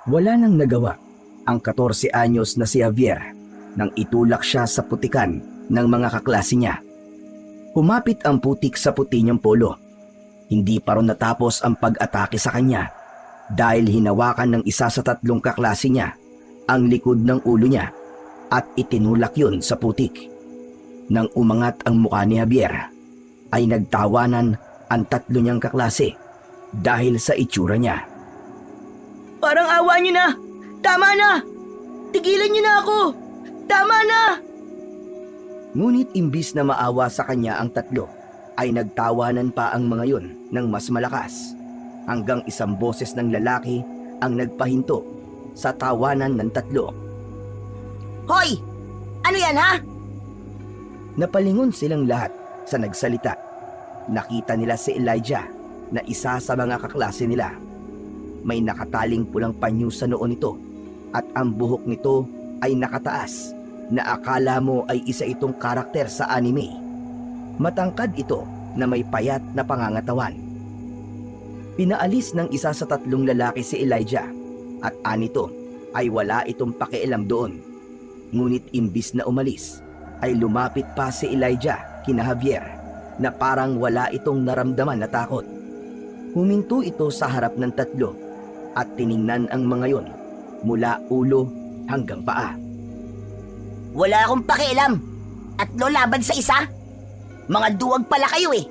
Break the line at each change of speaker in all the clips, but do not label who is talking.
Wala nang nagawa ang 14 anyos na si Javier nang itulak siya sa putikan ng mga kaklase niya. Humapit ang putik sa puti niyang polo. Hindi pa ron natapos ang pag-atake sa kanya dahil hinawakan ng isa sa 3 kaklase niya ang likod ng ulo niya at itinulak yun sa putik. Nang umangat ang mukha ni Javier, ay nagtawanan ang 3 niyang kaklase dahil sa itsura niya.
Parang awa niyo na! Tama na! Tigilan niyo na ako! Tama na!
Ngunit imbis na maawa sa kanya ang 3, ay nagtawanan pa ang mga yun ng mas malakas, hanggang isang boses ng lalaki ang nagpahinto sa tawanan ng 3.
Hoy! Ano yan, ha?
Napalingon silang lahat sa nagsalita. Nakita nila si Elijah na isa sa mga kaklase nila. May nakataling pulang panyo sa noo nito at ang buhok nito ay nakataas na akala mo ay isa itong karakter sa anime. Matangkad ito na may payat na pangangatawan. Pinaalis ng isa sa 3 lalaki si Elijah at anito ay wala itong pakialam doon. Ngunit imbis na umalis ay lumapit pa si Elijah kina Javier na parang wala itong naramdaman na takot. Huminto ito sa harap ng 3 at tiningnan ang mga yon mula ulo hanggang paa.
Wala akong pakialam. 3 laban sa isa? Mga duwag pala kayo eh.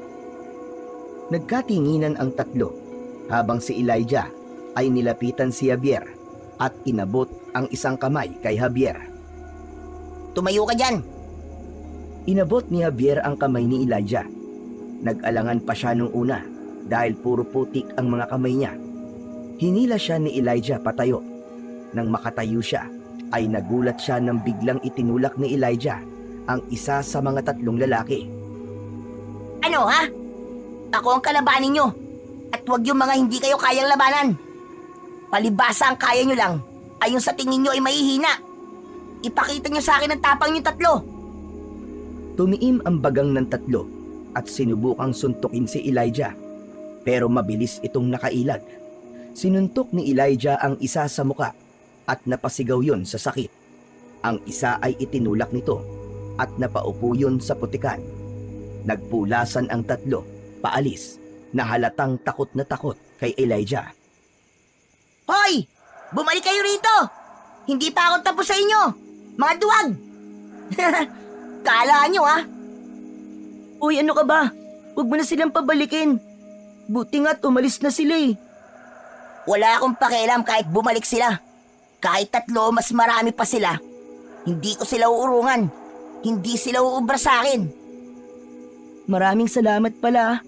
Nagkatinginan ang 3 habang si Elijah ay nilapitan si Javier at inabot ang isang kamay kay Javier.
Tumayo ka dyan.
Inabot ni Javier ang kamay ni Elijah. Nag-alangan pa siya nung una dahil puro putik ang mga kamay niya. Hinila siya ni Elijah patayo. Nang makatayo siya, ay nagulat siya nang biglang itinulak ni Elijah ang isa sa mga 3 lalaki.
Ano, ha? Ako ang kalabanin nyo. At huwag yung mga hindi kayo kayang labanan. Palibasa ang kaya nyo lang ay yung sa tingin nyo ay mahihina. Ipakita nyo sa akin ang tapang nyo 3.
Tumiim ang bagang ng 3 at sinubukang suntukin si Elijah. Pero mabilis itong nakailag. Sinuntok ni Elijah ang isa sa muka at napasigaw yun sa sakit. Ang isa ay itinulak nito at napaupo yun sa putikan. Nagpulasan ang 3 paalis na halatang takot na takot kay Elijah.
Hoy! Bumalik kayo rito! Hindi pa ako tapos sa inyo! Mga duwag! Kala nyo, ha? Uy, ano ka ba? Huwag mo na silang pabalikin. Buti nga't umalis na sila eh. Wala akong pakialam kahit bumalik sila. Kahit 3 mas marami pa sila. Hindi ko sila uurungan. Hindi sila uubra sa akin. Maraming salamat pala.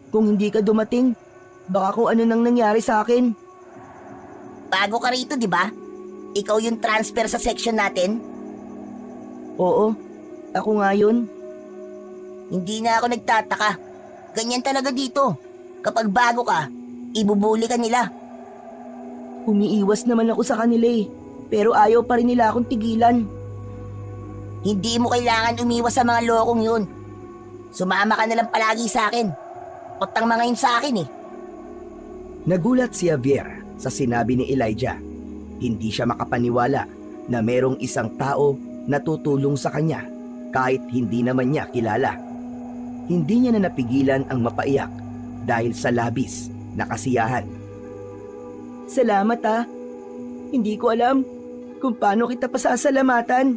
Kung hindi ka dumating, baka kung ano nang nangyari sa akin. Bago ka rito, di ba? Ikaw yung transfer sa section natin? Oo, ako nga yun. Hindi na ako nagtataka. Ganyan talaga dito. Kapag bago ka, ibubuli ka nila. Umiiwas naman ako sa kanila eh, pero ayaw pa rin nila akong tigilan. Hindi mo kailangan umiwas sa mga lokong yun. Sumama ka na lang palagi sa akin. Otang mga yun sa akin eh.
Nagulat si Javier sa sinabi ni Elijah. Hindi siya makapaniwala na merong isang tao na tutulong sa kanya kahit hindi naman niya kilala. Hindi niya na napigilan ang mapaiyak dahil sa labis na kasiyahan. Salamat ah. Hindi ko alam kung paano kita pasasalamatan.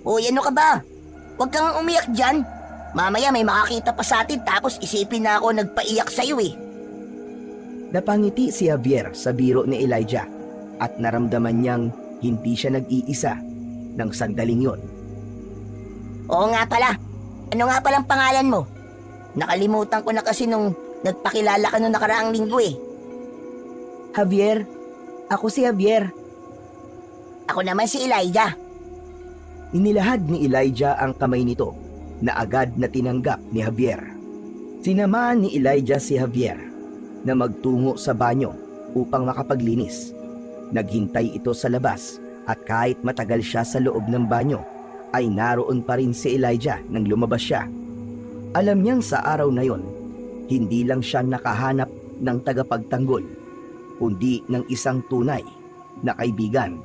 Uy, ano ka ba? Huwag kang umiyak dyan. Mamaya may makakita pa sa atin tapos isipin na ako nagpaiyak sa'yo eh.
Napangiti si Javier sa biro ni Elijah at naramdaman niyang hindi siya nag-iisa ng sandaling yon.
Oo nga pala. Ano nga palang pangalan mo? Nakalimutan ko na kasi nung nagpakilala ka nung nakaraang linggo eh.
Javier. Ako si Javier.
Ako naman si Elijah.
Inilahad ni Elijah ang kamay nito na agad na tinanggap ni Javier. Sinamahan ni Elijah si Javier na magtungo sa banyo upang makapaglinis. Naghintay ito sa labas at kahit matagal siya sa loob ng banyo, ay naroon pa rin si Elijah nang lumabas siya. Alam niyang sa araw na yon, hindi lang siya nakahanap ng tagapagtanggol, kundi ng isang tunay na kaibigan.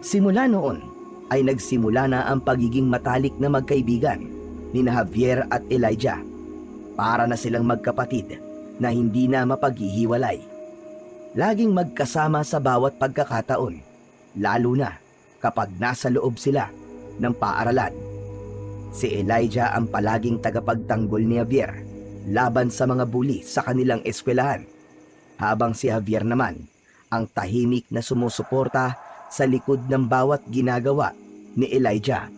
Simula noon ay nagsimula na ang pagiging matalik na magkaibigan ni Javier at Elijah. Para na silang magkapatid na hindi na mapaghihiwalay. Laging magkasama sa bawat pagkakataon, lalo na kapag nasa loob sila ng paaralan. Si Elijah ang palaging tagapagtanggol ni Javier laban sa mga bully sa kanilang eskwelahan, habang si Javier naman ang tahimik na sumusuporta sa likod ng bawat ginagawa ni Elijah.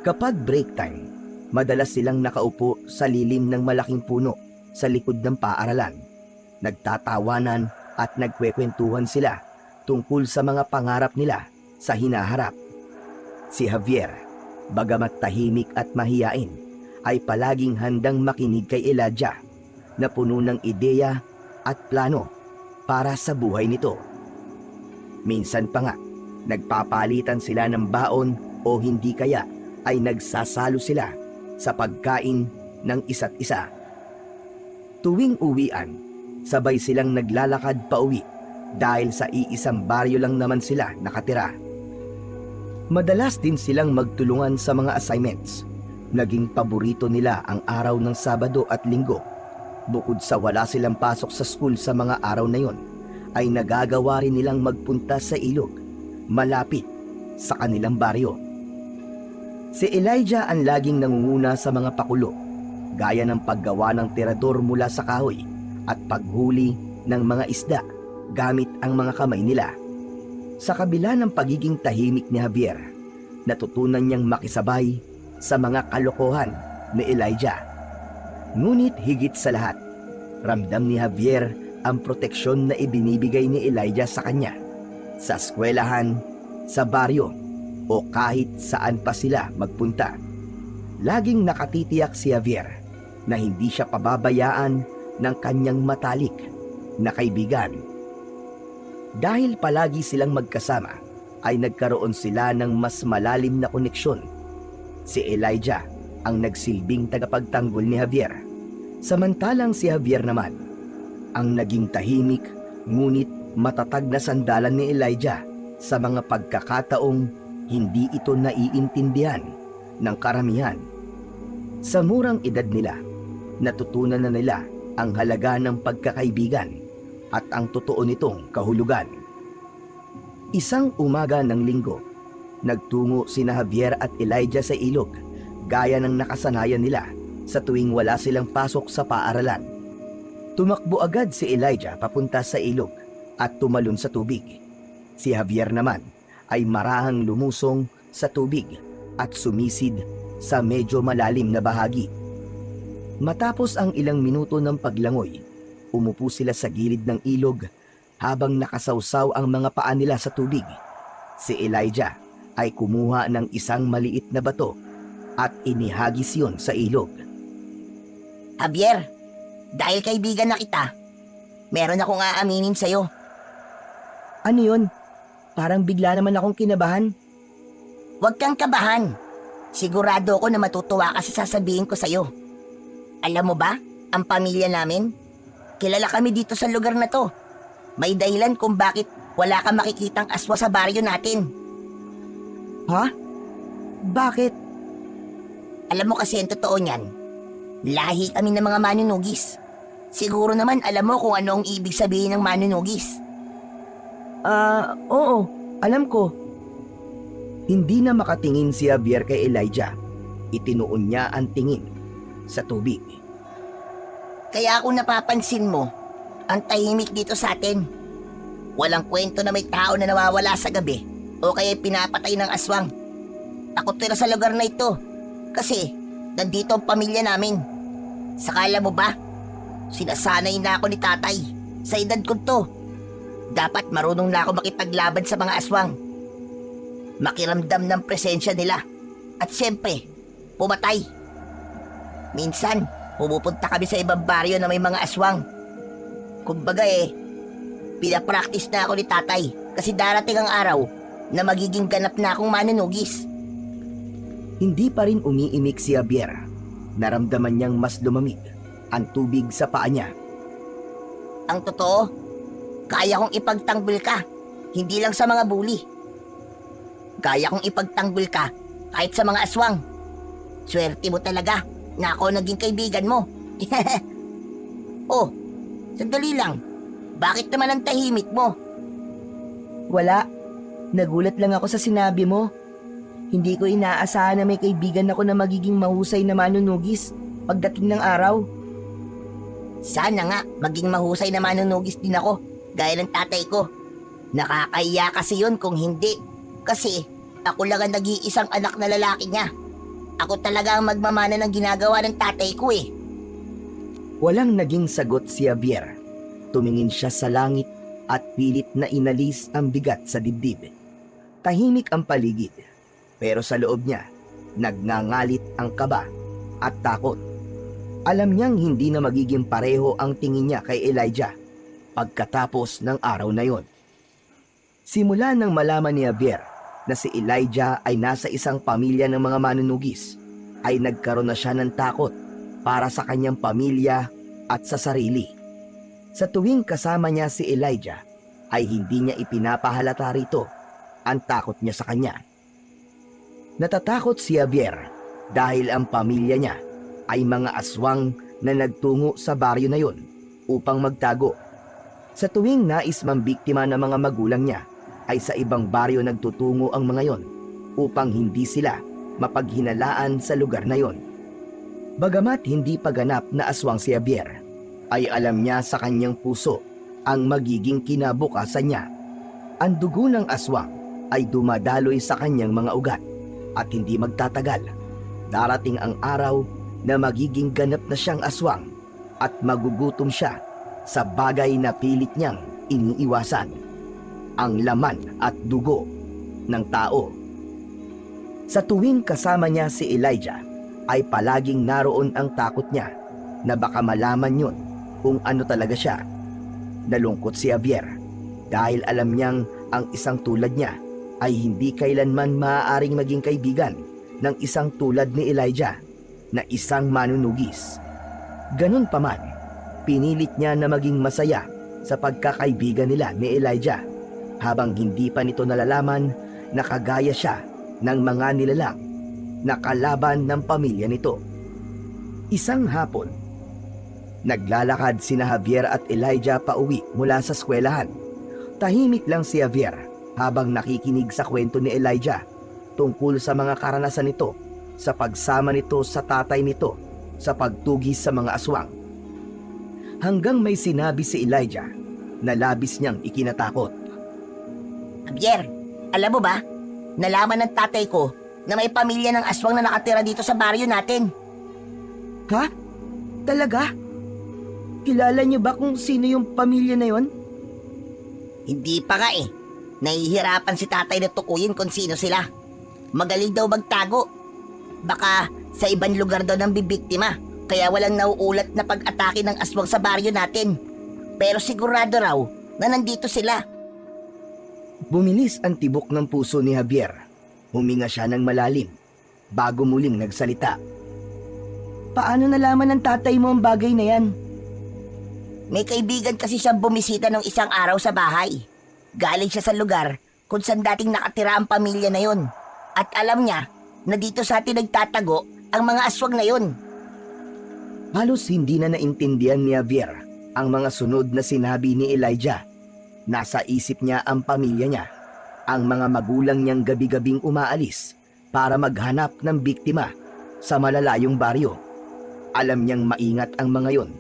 Kapag break time, madalas silang nakaupo sa lilim ng malaking puno sa likod ng paaralan. Nagtatawanan at nagkwekwentuhan sila tungkol sa mga pangarap nila sa hinaharap. Si Javier, bagamat tahimik at mahiyain, ay palaging handang makinig kay Elijah na puno ng ideya at plano para sa buhay nito. Minsan pa nga, nagpapalitan sila ng baon o hindi kaya ay nagsasalo sila sa pagkain ng isa't isa. Tuwing uwian, sabay silang naglalakad pauwi dahil sa iisang baryo lang naman sila nakatira. Madalas din silang magtulungan sa mga assignments. Naging paborito nila ang araw ng Sabado at Linggo. Bukod sa wala silang pasok sa school sa mga araw na yon, ay nagagawa rin nilang magpunta sa ilog, malapit sa kanilang baryo. Si Elijah ang laging nangunguna sa mga pakulo, gaya ng paggawa ng tirador mula sa kahoy at paghuli ng mga isda gamit ang mga kamay nila. Sa kabila ng pagiging tahimik ni Javier, natutunan niyang makisabay sa mga kalokohan ni Elijah. Ngunit higit sa lahat, ramdam ni Javier ang proteksyon na ibinibigay ni Elijah sa kanya, sa eskwelahan, sa baryo, o kahit saan pa sila magpunta. Laging nakatitiyak si Javier na hindi siya pababayaan ng kanyang matalik na kaibigan. Dahil palagi silang magkasama, ay nagkaroon sila ng mas malalim na koneksyon. Si Elijah ang nagsilbing tagapagtanggol ni Javier, samantalang si Javier naman ang naging tahimik ngunit matatag na sandalan ni Elijah sa mga pagkakataong hindi ito naiintindihan ng karamihan. Sa murang edad nila, natutunan na nila ang halaga ng pagkakaibigan at ang totoo nitong kahulugan. Isang umaga ng Linggo, nagtungo sina Javier at Elijah sa ilog, gaya ng nakasanayan nila sa tuwing wala silang pasok sa paaralan. Tumakbo agad si Elijah papunta sa ilog at tumalon sa tubig. Si Javier naman ay marahang lumusong sa tubig at sumisid sa medyo malalim na bahagi. Matapos ang ilang minuto ng paglangoy, umupo sila sa gilid ng ilog habang nakasawsaw ang mga paa nila sa tubig. Si Elijah ay kumuha ng isang maliit na bato at inihagis yun sa ilog.
Javier, dahil kaibigan na kita, meron akong aaminin sa'yo.
Ano yun? Parang bigla naman akong kinabahan.
Huwag kang kabahan. Sigurado ako na matutuwa ka sa sasabihin ko sa'yo. Alam mo ba, ang pamilya namin, kilala kami dito sa lugar na to. May dahilan kung bakit wala kang makikitang aswa sa baryo natin.
Ha? Bakit?
Alam mo kasi ang totoo niyan. Lahi kami ng mga manunugis. Siguro naman alam mo kung ano ang ibig sabihin ng manunugis.
Oo, alam ko. Hindi na makatingin si Javier kay Elijah. Itinuon niya ang tingin sa tubig.
Kaya kung napapansin mo, ang tahimik dito sa atin. Walang kwento na may tao na nawawala sa gabi o kaya pinapatay ng aswang. Takot tira sa lugar na ito kasi nandito ang pamilya namin. Sakala mo ba? Sinasanay na ako ni tatay sa edad ko to. Dapat marunong na ako makipaglaban sa mga aswang. Makiramdam ng presensya nila. At syempre, pumatay. Minsan, pumupunta kami sa ibang baryo na may mga aswang. Kumbaga pinapractice na ako ni tatay kasi darating ang araw na magiging ganap na akong manunugis.
Hindi pa rin umiimik si Javier. Naramdaman niyang mas lumamig ang tubig sa paa niya.
Ang totoo, kaya kong ipagtanggol ka hindi lang sa mga bully. Kaya kong ipagtanggol ka kahit sa mga aswang. Swerte mo talaga na ako naging kaibigan mo. Oh, sandali lang. Bakit naman ang tahimik mo?
Wala. Nagulat lang ako sa sinabi mo. Hindi ko inaasahan na may kaibigan ako na magiging mahusay na manunugis pagdating ng araw.
Sana nga maging mahusay na manunugis din ako, gaya ng tatay ko. Nakakahiya kasi yun kung hindi. Kasi ako lang ang nag-iisang anak na lalaki niya. Ako talaga ang magmamana ng ginagawa ng tatay ko eh.
Walang naging sagot si Javier. Tumingin siya sa langit at pilit na inalis ang bigat sa dibdib. Tahimik ang paligid, pero sa loob niya, nagngangalit ang kaba at takot. Alam niyang hindi na magiging pareho ang tingin niya kay Elijah pagkatapos ng araw na yon. Simula nang malaman ni Javier na si Elijah ay nasa isang pamilya ng mga manunugis, ay nagkaroon na siya ng takot para sa kanyang pamilya at sa sarili. Sa tuwing kasama niya si Elijah, ay hindi niya ipinapahalata rito ang takot niya sa kanya. Natatakot si Javier dahil ang pamilya niya ay mga aswang na nagtungo sa baryo na yon upang magtago. Sa tuwing nais mambiktima ng mga magulang niya, ay sa ibang baryo nagtutungo ang mga yon upang hindi sila mapaghinalaan sa lugar na yon. Bagamat hindi pa ganap na aswang si Javier, ay alam niya sa kanyang puso ang magiging kinabukasan niya. Ang dugo ng aswang ay dumadaloy sa kanyang mga ugat at hindi magtatagal. Darating ang araw na magiging ganap na siyang aswang at magugutom siya sa bagay na pilit niyang iniiwasan: ang laman at dugo ng tao. Sa tuwing kasama niya si Elijah, ay palaging naroon ang takot niya na baka malaman yun kung ano talaga siya. Nalungkot si Javier dahil alam niyang ang isang tulad niya ay hindi kailanman maaaring maging kaibigan ng isang tulad ni Elijah na isang manunugis. Ganun pa man, pinilit niya na maging masaya sa pagkakaibigan nila ni Elijah, habang hindi pa nito nalalaman na kagaya siya ng mga nilalang na kalaban ng pamilya nito. Isang hapon, naglalakad sina Javier at Elijah pauwi mula sa eskwelahan. Tahimik lang si Javier habang nakikinig sa kwento ni Elijah tungkol sa mga karanasan nito sa pagsama nito sa tatay nito sa pagtugis sa mga aswang. Hanggang may sinabi si Elijah na labis niyang ikinatakot.
Javier, alam mo ba, nalaman ng tatay ko na may pamilya ng aswang na nakatira dito sa baryo natin.
Ha? Talaga? Kilala niyo ba kung sino yung pamilya na yon?
Hindi pa nga eh. Nahihirapan si tatay na tukuyin kung sino sila. Magaling daw magtago. Baka sa ibang lugar daw ng bibiktima, kaya walang nauulat na pag-atake ng aswang sa baryo natin. Pero sigurado raw na nandito sila.
Bumilis ang tibok ng puso ni Javier. Huminga siya ng malalim bago muling nagsalita. Paano nalaman ng tatay mo ang bagay na yan?
May kaibigan kasi siyang bumisita nung isang araw sa bahay. Galing siya sa lugar kung saan dating nakatira ang pamilya na yon. At alam niya na dito sa atin nagtatago ang mga aswang na yon.
Halos hindi na naintindihan ni Javier ang mga sunod na sinabi ni Elijah. Nasa isip niya ang pamilya niya, ang mga magulang niyang gabi-gabing umaalis para maghanap ng biktima sa malalayong baryo. Alam niyang maingat ang mga yon,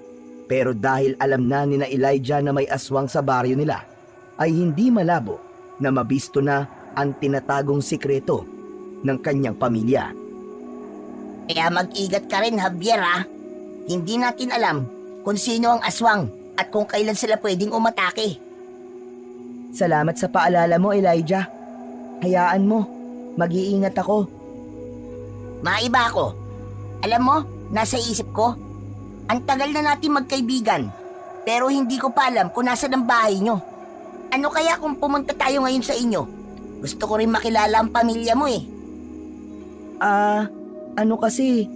pero dahil alam na ni na Elijah na may aswang sa baryo nila, ay hindi malabo na mabisto na ang tinatagong sikreto ng kanyang pamilya.
Kaya mag-ingat ka rin, Javier, ha? Hindi natin alam kung sino ang aswang at kung kailan sila pwedeng umatake.
Salamat sa paalala mo, Elijah. Hayaan mo, mag-iingat ako.
Maiba ako. Alam mo, nasa isip ko, ang tagal na natin magkaibigan, pero hindi ko pa alam kung nasa ng bahay nyo. Ano kaya kung pumunta tayo ngayon sa inyo? Gusto ko rin makilala ang pamilya mo eh.
Ano kasi,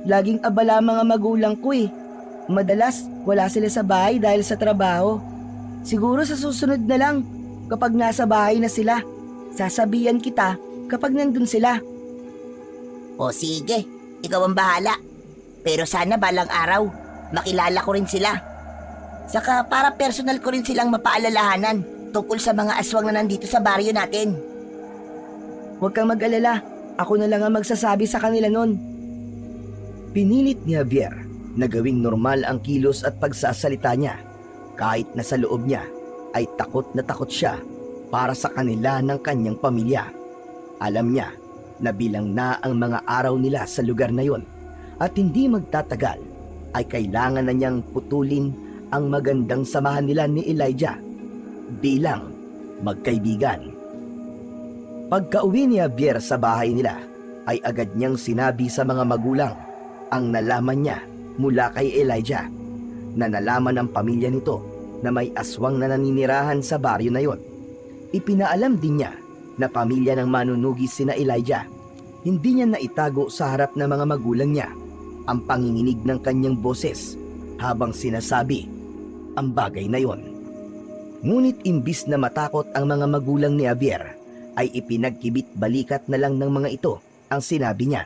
laging abala mga magulang ko eh. Madalas, wala sila sa bahay dahil sa trabaho. Siguro sa susunod na lang, kapag nasa bahay na sila. Sasabihan kita kapag nandun sila.
O sige, ikaw ang bahala. Pero sana balang araw, makilala ko rin sila. Saka para personal ko rin silang mapaalalahanan tungkol sa mga aswang na nandito sa baryo natin.
Huwag kang mag-alala, ako na lang ang magsasabi sa kanila nun. Pinilit ni Javier na gawing normal ang kilos at pagsasalita niya kahit na sa loob niya ay takot na takot siya para sa kanila ng kanyang pamilya. Alam niya na bilang na ang mga araw nila sa lugar na yon at hindi magtatagal ay kailangan na niyang putulin ang magandang samahan nila ni Elijah bilang magkaibigan. Pagka-uwi ni Javier sa bahay nila ay agad niyang sinabi sa mga magulang ang nalaman niya mula kay Elijah, na nalaman ng pamilya nito na may aswang na naninirahan sa baryo na yon. Ipinaalam din niya na pamilya ng manunugis sina Elijah. Hindi niya naitago sa harap ng mga magulang niya ang panginginig ng kanyang boses habang sinasabi ang bagay na yon. Ngunit imbis na matakot ang mga magulang ni Javier, ay ipinagkibit balikat na lang ng mga ito ang sinabi niya.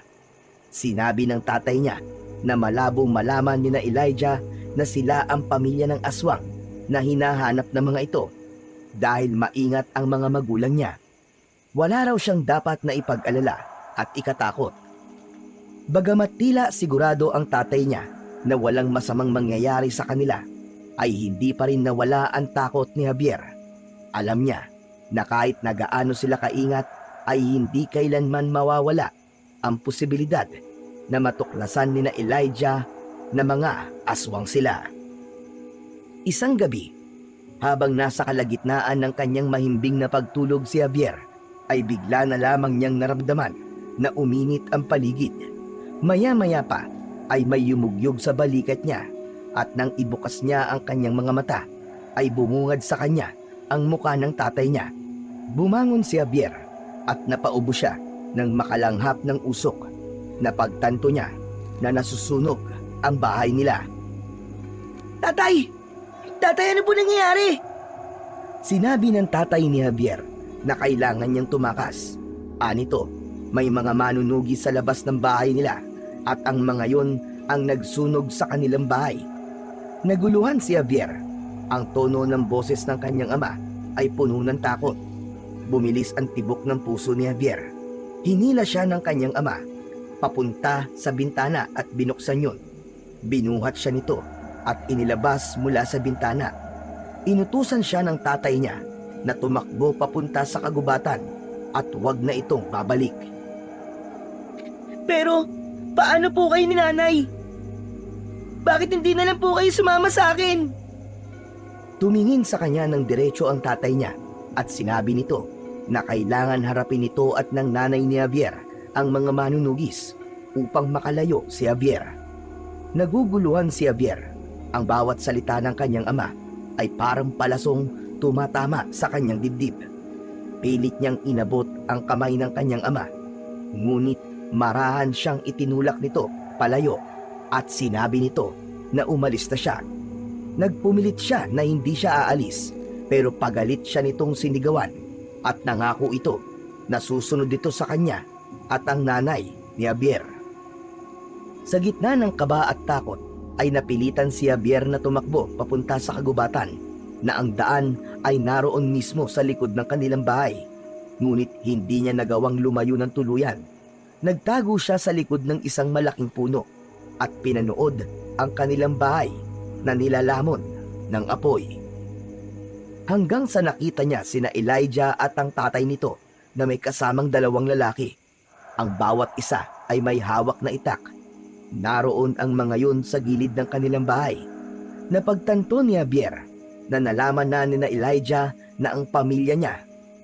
Sinabi ng tatay niya na malabong malaman ni na Elijah na sila ang pamilya ng aswang na hinahanap ng mga ito dahil maingat ang mga magulang niya. Wala raw siyang dapat na ipag-alala at ikatakot. Bagamat tila sigurado ang tatay niya na walang masamang mangyayari sa kanila, ay hindi pa rin nawala ang takot ni Javier. Alam niya na kahit na gaano sila kaingat ay hindi kailanman mawawala ang posibilidad na matuklasan ni na Elijah na mga aswang sila. Isang gabi, habang nasa kalagitnaan ng kanyang mahimbing na pagtulog si Javier, ay bigla na lamang niyang naramdaman na uminit ang paligid. Maya-maya pa ay may yumugyog sa balikat niya at nang ibukas niya ang kanyang mga mata ay bumungad sa kanya ang muka ng tatay niya. Bumangon si Javier at napaubo siya nang makalanghap ng usok. Napagtanto niya na nasusunog ang bahay nila. Tatay! Tatay, ano po nangyayari? Sinabi ng tatay ni Javier na kailangan niyang tumakas. Anito, may mga manunugi sa labas ng bahay nila at ang mga yon ang nagsunog sa kanilang bahay. Naguluhan si Javier. Ang tono ng boses ng kanyang ama ay puno ng takot. Bumilis ang tibok ng puso ni Javier. Hinila siya ng kanyang ama papunta sa bintana at binuksan yun. Binuhat siya nito at inilabas mula sa bintana. Inutusan siya ng tatay niya na tumakbo papunta sa kagubatan at huwag na itong babalik. Pero paano po kayo ni nanay? Bakit hindi na lang po kayo sumama sa akin? Tumingin sa kanya ng diretso ang tatay niya at sinabi nito na kailangan harapin nito at ng nanay ni Javier ang mga manunugis upang makalayo si Javier. Naguguluhan si Javier. Ang bawat salita ng kanyang ama ay parang palasong tumatama sa kanyang dibdib. Pilit niyang inabot ang kamay ng kanyang ama, ngunit marahan siyang itinulak nito palayo at sinabi nito na umalis na siya. Nagpumilit siya na hindi siya aalis, pero pagalit siya nitong sinigawan at nangako ito na susunod dito sa kanya at ang nanay ni Javier. Sa gitna ng kaba at takot ay napilitan si Javier na tumakbo papunta sa kagubatan na ang daan ay naroon mismo sa likod ng kanilang bahay. Ngunit hindi niya nagawang lumayo ng tuluyan. Nagtago siya sa likod ng isang malaking puno at pinanood ang kanilang bahay na nilalamon ng apoy. Hanggang sa nakita niya sina Elijah at ang tatay nito na may kasamang dalawang lalaki. Ang bawat isa ay may hawak na itak. Naroon ang mga yun sa gilid ng kanilang bahay. Napagtanto ni Javier na nalaman na ni Elijah na ang pamilya niya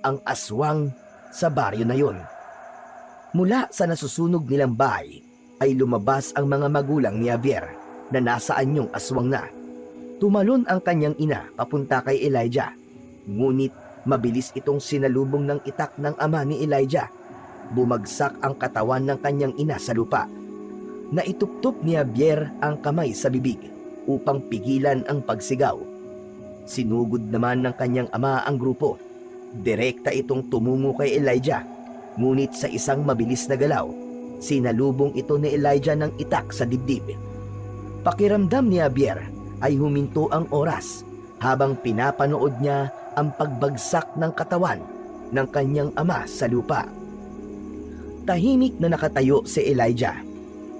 ang aswang sa baryo na yun. Mula sa nasusunog nilang bahay ay lumabas ang mga magulang ni Javier na nasaan yung aswang na. Tumalon ang kanyang ina papunta kay Elijah, ngunit mabilis itong sinalubong ng itak ng ama ni Elijah. Bumagsak ang katawan ng kanyang ina sa lupa. Naituptop ni Javier ang kamay sa bibig upang pigilan ang pagsigaw. Sinugod naman ng kanyang ama ang grupo Direkta itong tumungo kay Elijah, ngunit sa isang mabilis na galaw, sinalubong ito ni Elijah ng itak sa dibdib. Pakiramdam ni Javier ay huminto ang oras habang pinapanood niya ang pagbagsak ng katawan ng kanyang ama sa lupa. Tahimik na nakatayo si Elijah.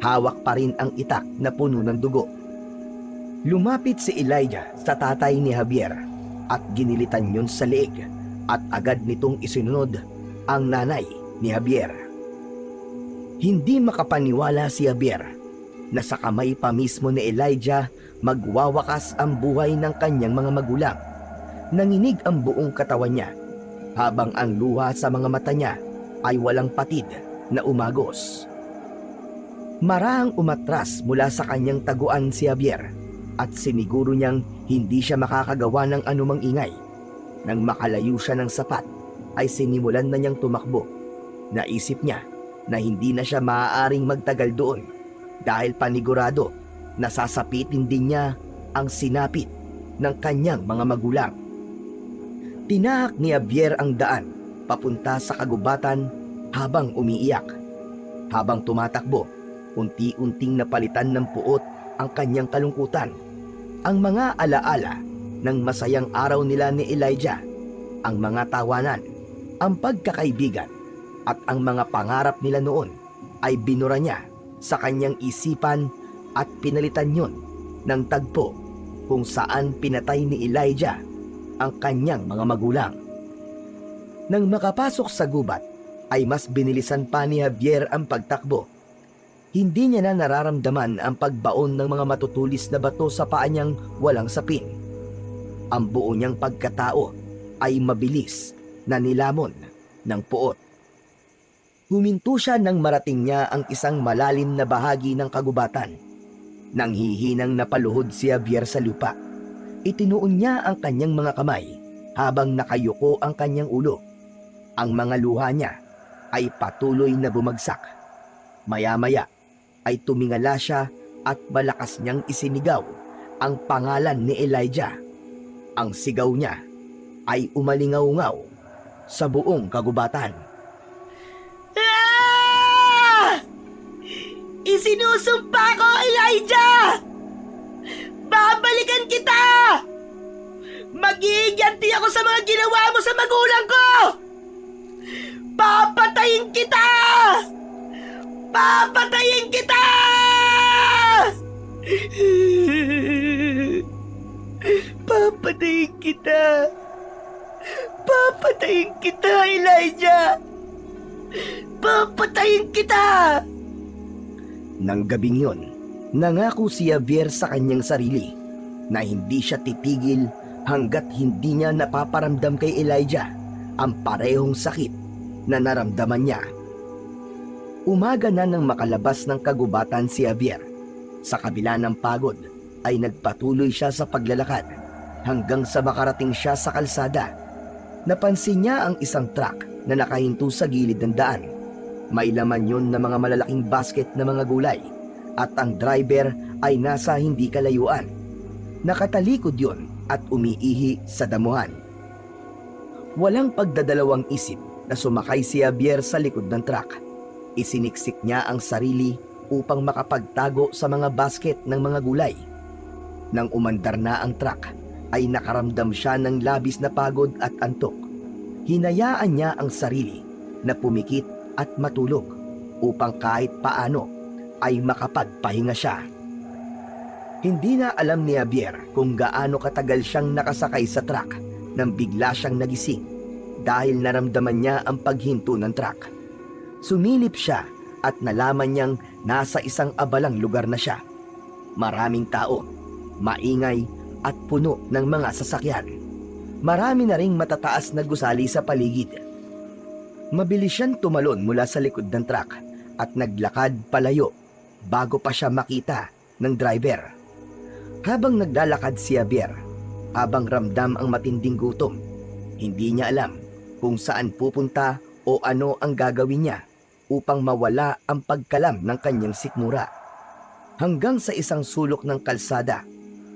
Hawak pa rin ang itak na puno ng dugo. Lumapit si Elijah sa tatay ni Javier at ginilitan yun sa leeg at agad nitong isinunod ang nanay ni Javier. Hindi makapaniwala si Javier na sa kamay pa mismo ni Elijah magwawakas ang buhay ng kanyang mga magulang. Nanginig ang buong katawan niya habang ang luha sa mga mata niya ay walang patid na umagos. Marahang umatras mula sa kanyang taguan si Javier at siniguro niyang hindi siya makakagawa ng anumang ingay. Nang makalayo siya ng sapat ay sinimulan na niyang tumakbo. Naisip niya na hindi na siya maaaring magtagal doon dahil panigurado na sasapitin din niya ang sinapit ng kanyang mga magulang. Tinahak ni Javier ang daan papunta sa kagubatan habang umiiyak. Habang tumatakbo, unti-unting napalitan ng puot ang kanyang kalungkutan. Ang mga alaala ng masayang araw nila ni Elijah, ang mga tawanan, ang pagkakaibigan at ang mga pangarap nila noon ay binura niya sa kanyang isipan at pinalitan yun ng tagpo kung saan pinatay ni Elijah ang kanyang mga magulang. Nang makapasok sa gubat ay mas binilisan pa ni Javier ang pagtakbo. Hindi niya na nararamdaman ang pagbaon ng mga matutulis na bato sa paa niyang walang sapin. Ang buo niyang pagkatao ay mabilis na nilamon ng puot. Huminto siya nang marating niya ang isang malalim na bahagi ng kagubatan. Nang hihinang napaluhod si Javier sa lupa, itinuon niya ang kanyang mga kamay habang nakayuko ang kanyang ulo. Ang mga luha niya ay patuloy na bumagsak. Maya-maya ay tumingala siya at malakas niyang isinigaw ang pangalan ni Elijah. Ang sigaw niya ay umalingaw-ngaw sa buong kagubatan.
Ah! Isinusumpa ko, Elijah! Babalikan kita! Magiganti ako sa mga ginawa mo sa magulang ko! Papatayin kita! Papatayin kita! Papatayin kita! Papatayin kita, Elijah! Papatayin kita!
Nang gabing yun, nangako si Javier sa kanyang sarili na hindi siya titigil hanggat hindi niya napaparamdam kay Elijah ang parehong sakit na naramdaman niya. Umaga na nang makalabas ng kagubatan si Javier. Sa kabila ng pagod ay nagpatuloy siya sa paglalakad hanggang sa makarating siya sa kalsada. Napansin niya ang isang truck na nakahinto sa gilid ng daan. May laman yun na mga malalaking basket na mga gulay at ang driver ay nasa hindi kalayuan. Nakatalikod yun at umiihi sa damuhan. Walang pagdadalawang isip na sumakay si Javier sa likod ng truck. Isiniksik niya ang sarili upang makapagtago sa mga basket ng mga gulay. Nang umandar na ang truck, ay nakaramdam siya ng labis na pagod at antok. Hinayaan niya ang sarili na pumikit at matulog upang kahit paano ay makapagpahinga siya. Hindi na alam ni Javier kung gaano katagal siyang nakasakay sa truck nang bigla siyang nagising dahil naramdaman niya ang paghinto ng truck. Sumilip siya at nalaman niyang nasa isang abalang lugar na siya. Maraming tao, maingay at puno ng mga sasakyan. Marami na ring matataas na gusali sa paligid. Mabilis siyang tumalon mula sa likod ng truck at naglakad palayo bago pa siya makita ng driver. Habang naglalakad si Javier, habang ramdam ang matinding gutom, hindi niya alam kung saan pupunta o ano ang gagawin niya upang mawala ang pagkalam ng kanyang sikmura. Hanggang sa isang sulok ng kalsada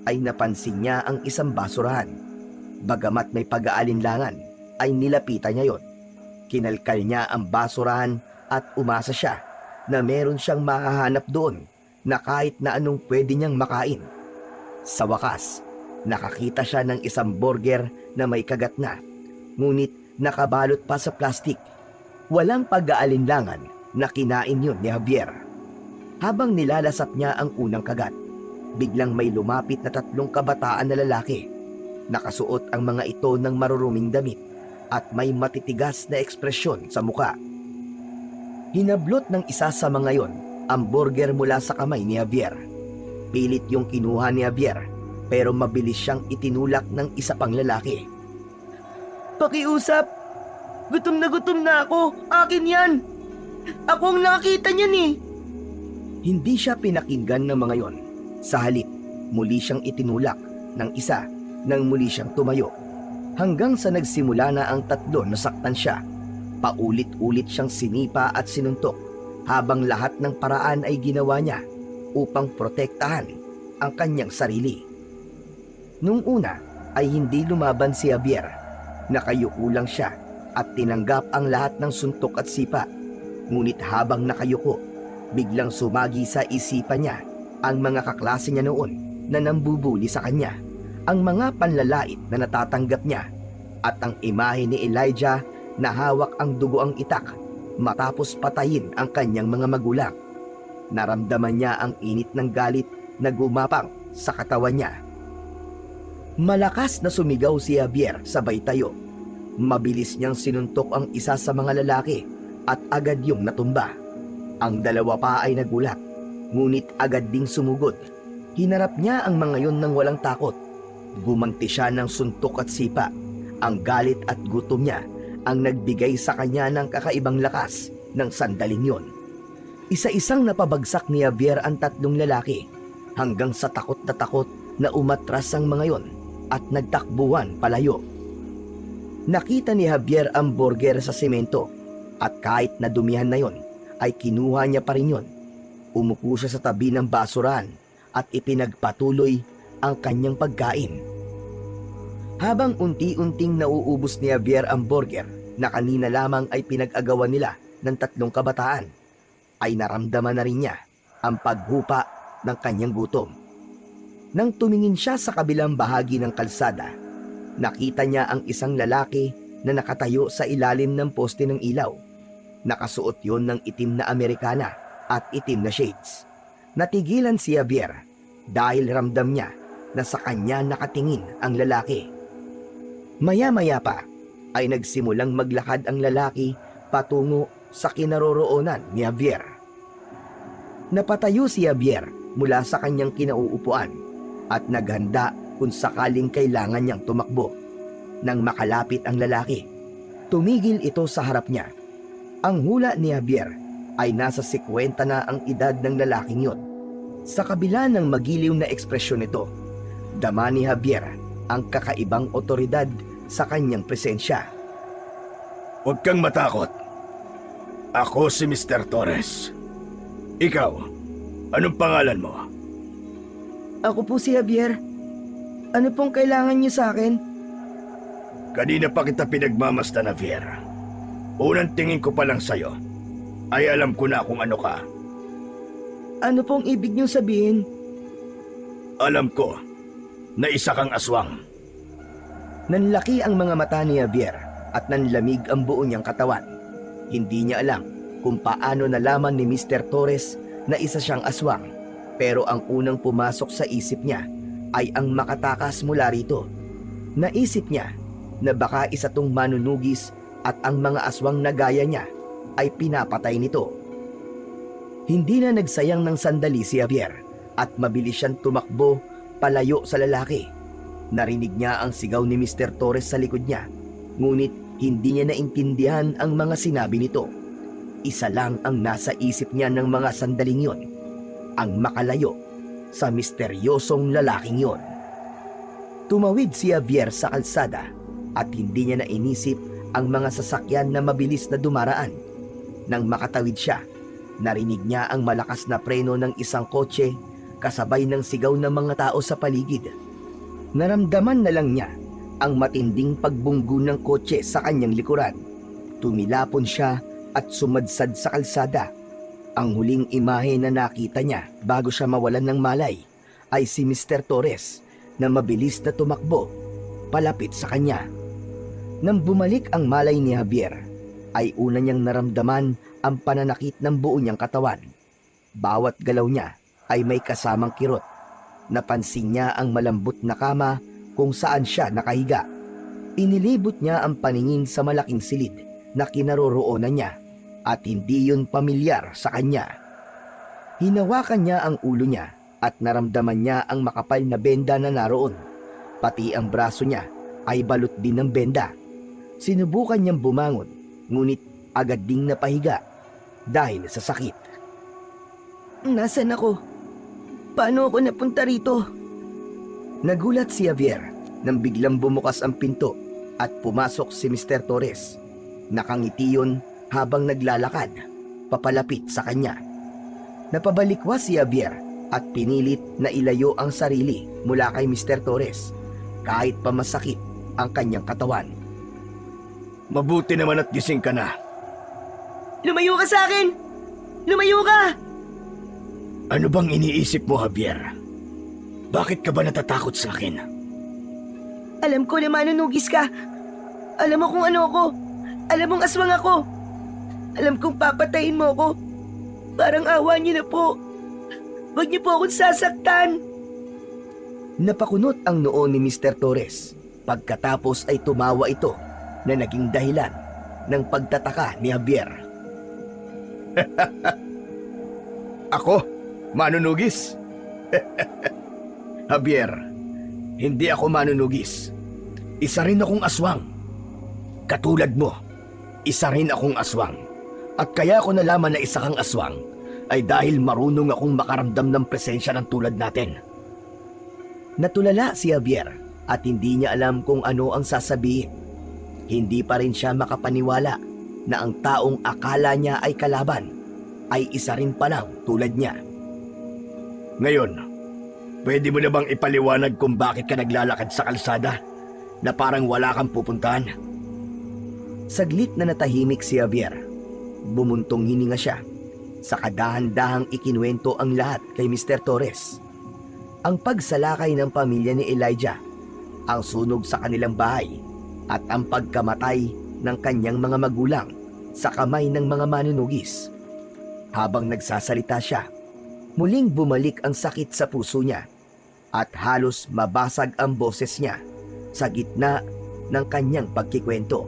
ay napansin niya ang isang basurahan. Bagamat may pag-aalinlangan, ay nilapitan niya yon. Kinalkal niya ang basurahan at umasa siya na meron siyang mahahanap doon na kahit na anong pwede niyang makain. Sa wakas, nakakita siya ng isang burger na may kagat na, ngunit nakabalot pa sa plastik. Walang pag-aalinlangan na kinain yun ni Javier. Habang nilalasap niya ang unang kagat, biglang may lumapit na 3 kabataan na lalaki. Nakasuot ang mga ito ng maruruming damit at may matitigas na ekspresyon sa muka. Hinablot ng isa sa mga yon ang burger mula sa kamay ni Javier. Pilit yung kinuha ni Javier, pero mabilis siyang itinulak ng isa pang lalaki.
Pakiusap! Gutom na ako! Akin yan! Ako ang nakakita niyan eh!
Hindi siya pinakinggan ng mga yon. Sa halip, muli siyang itinulak ng isa nang muli siyang tumayo. Hanggang sa nagsimula na ang 3 na saktan siya. Paulit-ulit siyang sinipa at sinuntok habang lahat ng paraan ay ginawa niya upang protektahan ang kanyang sarili. Nung una ay hindi lumaban si Javier. Nakayuko lang siya at tinanggap ang lahat ng suntok at sipa. Ngunit habang nakayuko, biglang sumagi sa isipan niya ang mga kaklase niya noon na nambubuli sa kanya, ang mga panlalait na natatanggap niya, at ang imahe ni Elijah na hawak ang dugoang itak matapos patayin ang kanyang mga magulang. Naramdaman niya ang init ng galit na gumapang sa katawan niya. Malakas na sumigaw si Javier sabay tayo. Mabilis niyang sinuntok ang isa sa mga lalaki at agad yung natumba. Ang dalawa pa ay nagulat, ngunit agad ding sumugod. Hinarap niya ang mga yon ng walang takot. Gumanti siya ng suntok at sipa. Ang galit at gutom niya ang nagbigay sa kanya ng kakaibang lakas ng sandaling yon. Isa-isang napabagsak ni Javier ang 3 lalaki hanggang sa takot na umatras ang mga yon at nagtakbuhan palayo. Nakita ni Javier ang burger sa semento at kahit na dumihan na yon ay kinuha niya pa rin yon. Umupo siya sa tabi ng basurahan at ipinagpatuloy ang kanyang pagkain. Habang unti-unting nauubos ni Javier ang burger na kanina lamang ay pinag-agawan nila ng 3 kabataan, ay naramdaman na rin niya ang paghupa ng kanyang gutom. Nang tumingin siya sa kabilang bahagi ng kalsada, nakita niya ang isang lalaki na nakatayo sa ilalim ng poste ng ilaw. Nakasuot yon ng itim na Amerikana at itim na shades. Natigilan si Javier dahil ramdam niya na sa kanya nakatingin ang lalaki. Maya-maya pa ay nagsimulang maglakad ang lalaki patungo sa kinaroroonan ni Javier. Napatayo si Javier mula sa kanyang kinauupuan at naghanda kung sakaling kailangan niyang tumakbo. Nang makalapit ang lalaki, tumigil ito sa harap niya. Ang hula ni Javier ay nasa 50 na ang edad ng lalaking yon. Sa kabila ng magiliw na ekspresyon nito, dama ni Javier ang kakaibang otoridad sa kanyang presensya.
Huwag kang matakot. Ako si Mr. Torres. Ikaw, anong pangalan mo?
Ako po si Javier. Ano pong kailangan niyo sa akin?
Kanina pa kita pinagmamasdan, Javier. Unang tingin ko pa lang sa'yo, ay alam ko na kung ano ka.
Ano pong ibig niyo sabihin?
Alam ko na isa kang aswang.
Nanlaki ang mga mata ni Javier at nanlamig ang buo niyang katawan. Hindi niya alam kung paano nalaman ni Mr. Torres na isa siyang aswang, pero ang unang pumasok sa isip niya ay ang makatakas mula rito. Naisip niya na baka isa tong manunugis at ang mga aswang na gaya niya ay pinapatay nito. Hindi na nagsayang ng sandali si Javier at mabilis siyang tumakbo palayo sa lalaki. Narinig niya ang sigaw ni Mr. Torres sa likod niya, ngunit hindi niya naintindihan ang mga sinabi nito. Isa lang ang nasa isip niya ng mga sandaling yon, ang makalayo sa misteryosong lalaking yon. Tumawid si Javier sa kalsada at hindi niya nainisip ang mga sasakyan na mabilis na dumaraan. Nang makatawid siya, narinig niya ang malakas na preno ng isang kotse kasabay ng sigaw ng mga tao sa paligid. Naramdaman na lang niya ang matinding pagbunggo ng kotse sa kanyang likuran. Tumilapon siya at sumadsad sa kalsada. Ang huling imahe na nakita niya bago siya mawalan ng malay ay si Mr. Torres na mabilis na tumakbo palapit sa kanya. Nang bumalik ang malay ni Javier, ay una niyang naramdaman ang pananakit ng buo niyang katawan. Bawat galaw niya ay may kasamang kirot. Napansin niya ang malambot na kama kung saan siya nakahiga. Inilibot niya ang paningin sa malaking silid na kinaroroonan niya at hindi yun pamilyar sa kanya. Hinawakan niya ang ulo niya at naramdaman niya ang makapal na benda na naroon. Pati ang braso niya ay balot din ng benda. Sinubukan niyang bumangon, ngunit agad ding napahiga dahil sa sakit.
Nasaan ako? Paano ako napunta rito?
Nagulat si Javier nang biglang bumukas ang pinto at pumasok si Mr. Torres. Nakangiti yun habang naglalakad papalapit sa kanya. Napabalikwa si Javier at pinilit na ilayo ang sarili mula kay Mr. Torres kahit pa masakit ang kanyang katawan.
Mabuti naman at gising ka na.
Lumayo ka sa akin! Lumayo ka!
Ano bang iniisip mo, Javier? Bakit ka ba natatakot sa akin?
Alam ko na manunugis ka. Alam mo kung ano ako. Alam mong aswang ako. Alam kong papatayin mo ako. Parang awa niyo na po. Huwag niyo po akong sasaktan.
Napakunot ang noo ni Mr. Torres. Pagkatapos ay tumawa ito na naging dahilan ng pagtataka ni Javier.
Ako? Manunugis? Javier, hindi ako manunugis. Isa rin akong aswang. Katulad mo, isa rin akong aswang. At kaya ko nalaman na isa kang aswang ay dahil marunong akong makaramdam ng presensya ng tulad natin.
Natulala si Javier at hindi niya alam kung ano ang sasabihin. Hindi pa rin siya makapaniwala na ang taong akala niya ay kalaban ay isa rin palang tulad niya.
Ngayon, pwede mo na bang ipaliwanag kung bakit ka naglalakad sa kalsada na parang wala kang pupuntahan?
Saglit na natahimik si Javier. Bumuntong hininga siya. Sa kadahan-dahang ikinuwento ang lahat kay Mr. Torres. Ang pagsalakay ng pamilya ni Elijah, ang sunog sa kanilang bahay, at ang pagkamatay ng kanyang mga magulang sa kamay ng mga manunugis. Habang nagsasalita siya, muling bumalik ang sakit sa puso niya at halos mabasag ang boses niya sa gitna ng kanyang pagkikwento.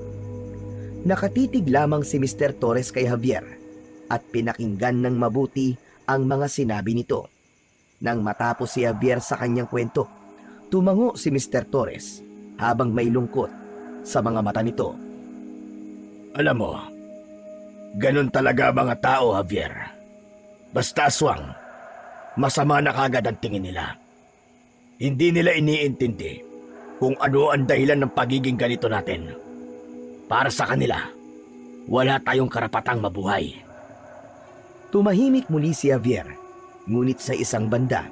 Nakatitig lamang si Mr. Torres kay Javier at pinakinggan ng mabuti ang mga sinabi nito. Nang matapos si Javier sa kanyang kwento, tumango si Mr. Torres habang may lungkot sa mga mata nito.
Alam mo, ganun talaga mga tao, Javier. Basta aswang, masama na kagad ang tingin nila. Hindi nila iniintindi kung ano ang dahilan ng pagiging ganito natin. Para sa kanila, wala tayong karapatang mabuhay.
Tumahimik muli si Javier, ngunit sa isang banda,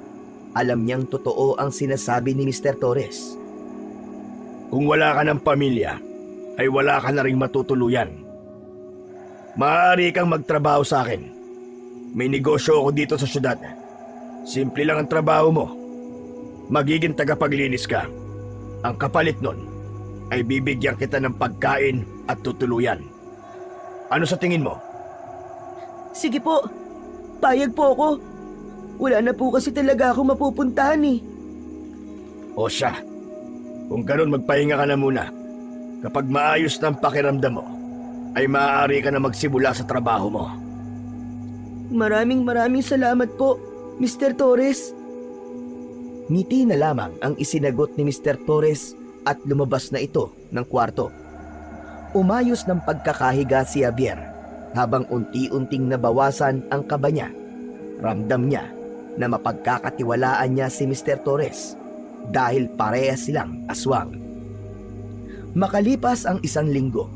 alam niyang totoo ang sinasabi ni Mr. Torres.
Kung wala ka ng pamilya, ay wala ka na ring matutuluyan. Maaari kang magtrabaho sa akin. May negosyo ako dito sa syudad. Simple lang ang trabaho mo. Magiging tagapaglinis ka. Ang kapalit nun ay bibigyan kita ng pagkain at tutuluyan. Ano sa tingin mo?
Sige po. Payag po ako. Wala na po kasi talaga ako mapupuntahan eh.
O siya, kung ganun magpahinga ka na muna. Kapag maayos na ang pakiramdam mo, ay maaari ka na magsimula sa trabaho mo.
Maraming salamat po, Mr. Torres.
Ngiti na lamang ang isinagot ni Mr. Torres at lumabas na ito ng kwarto. Umayos ng pagkakahiga si Javier habang unti-unting nabawasan ang kaba niya. Ramdam niya na mapagkakatiwalaan niya si Mr. Torres dahil parehas silang aswang. Makalipas ang 1 linggo,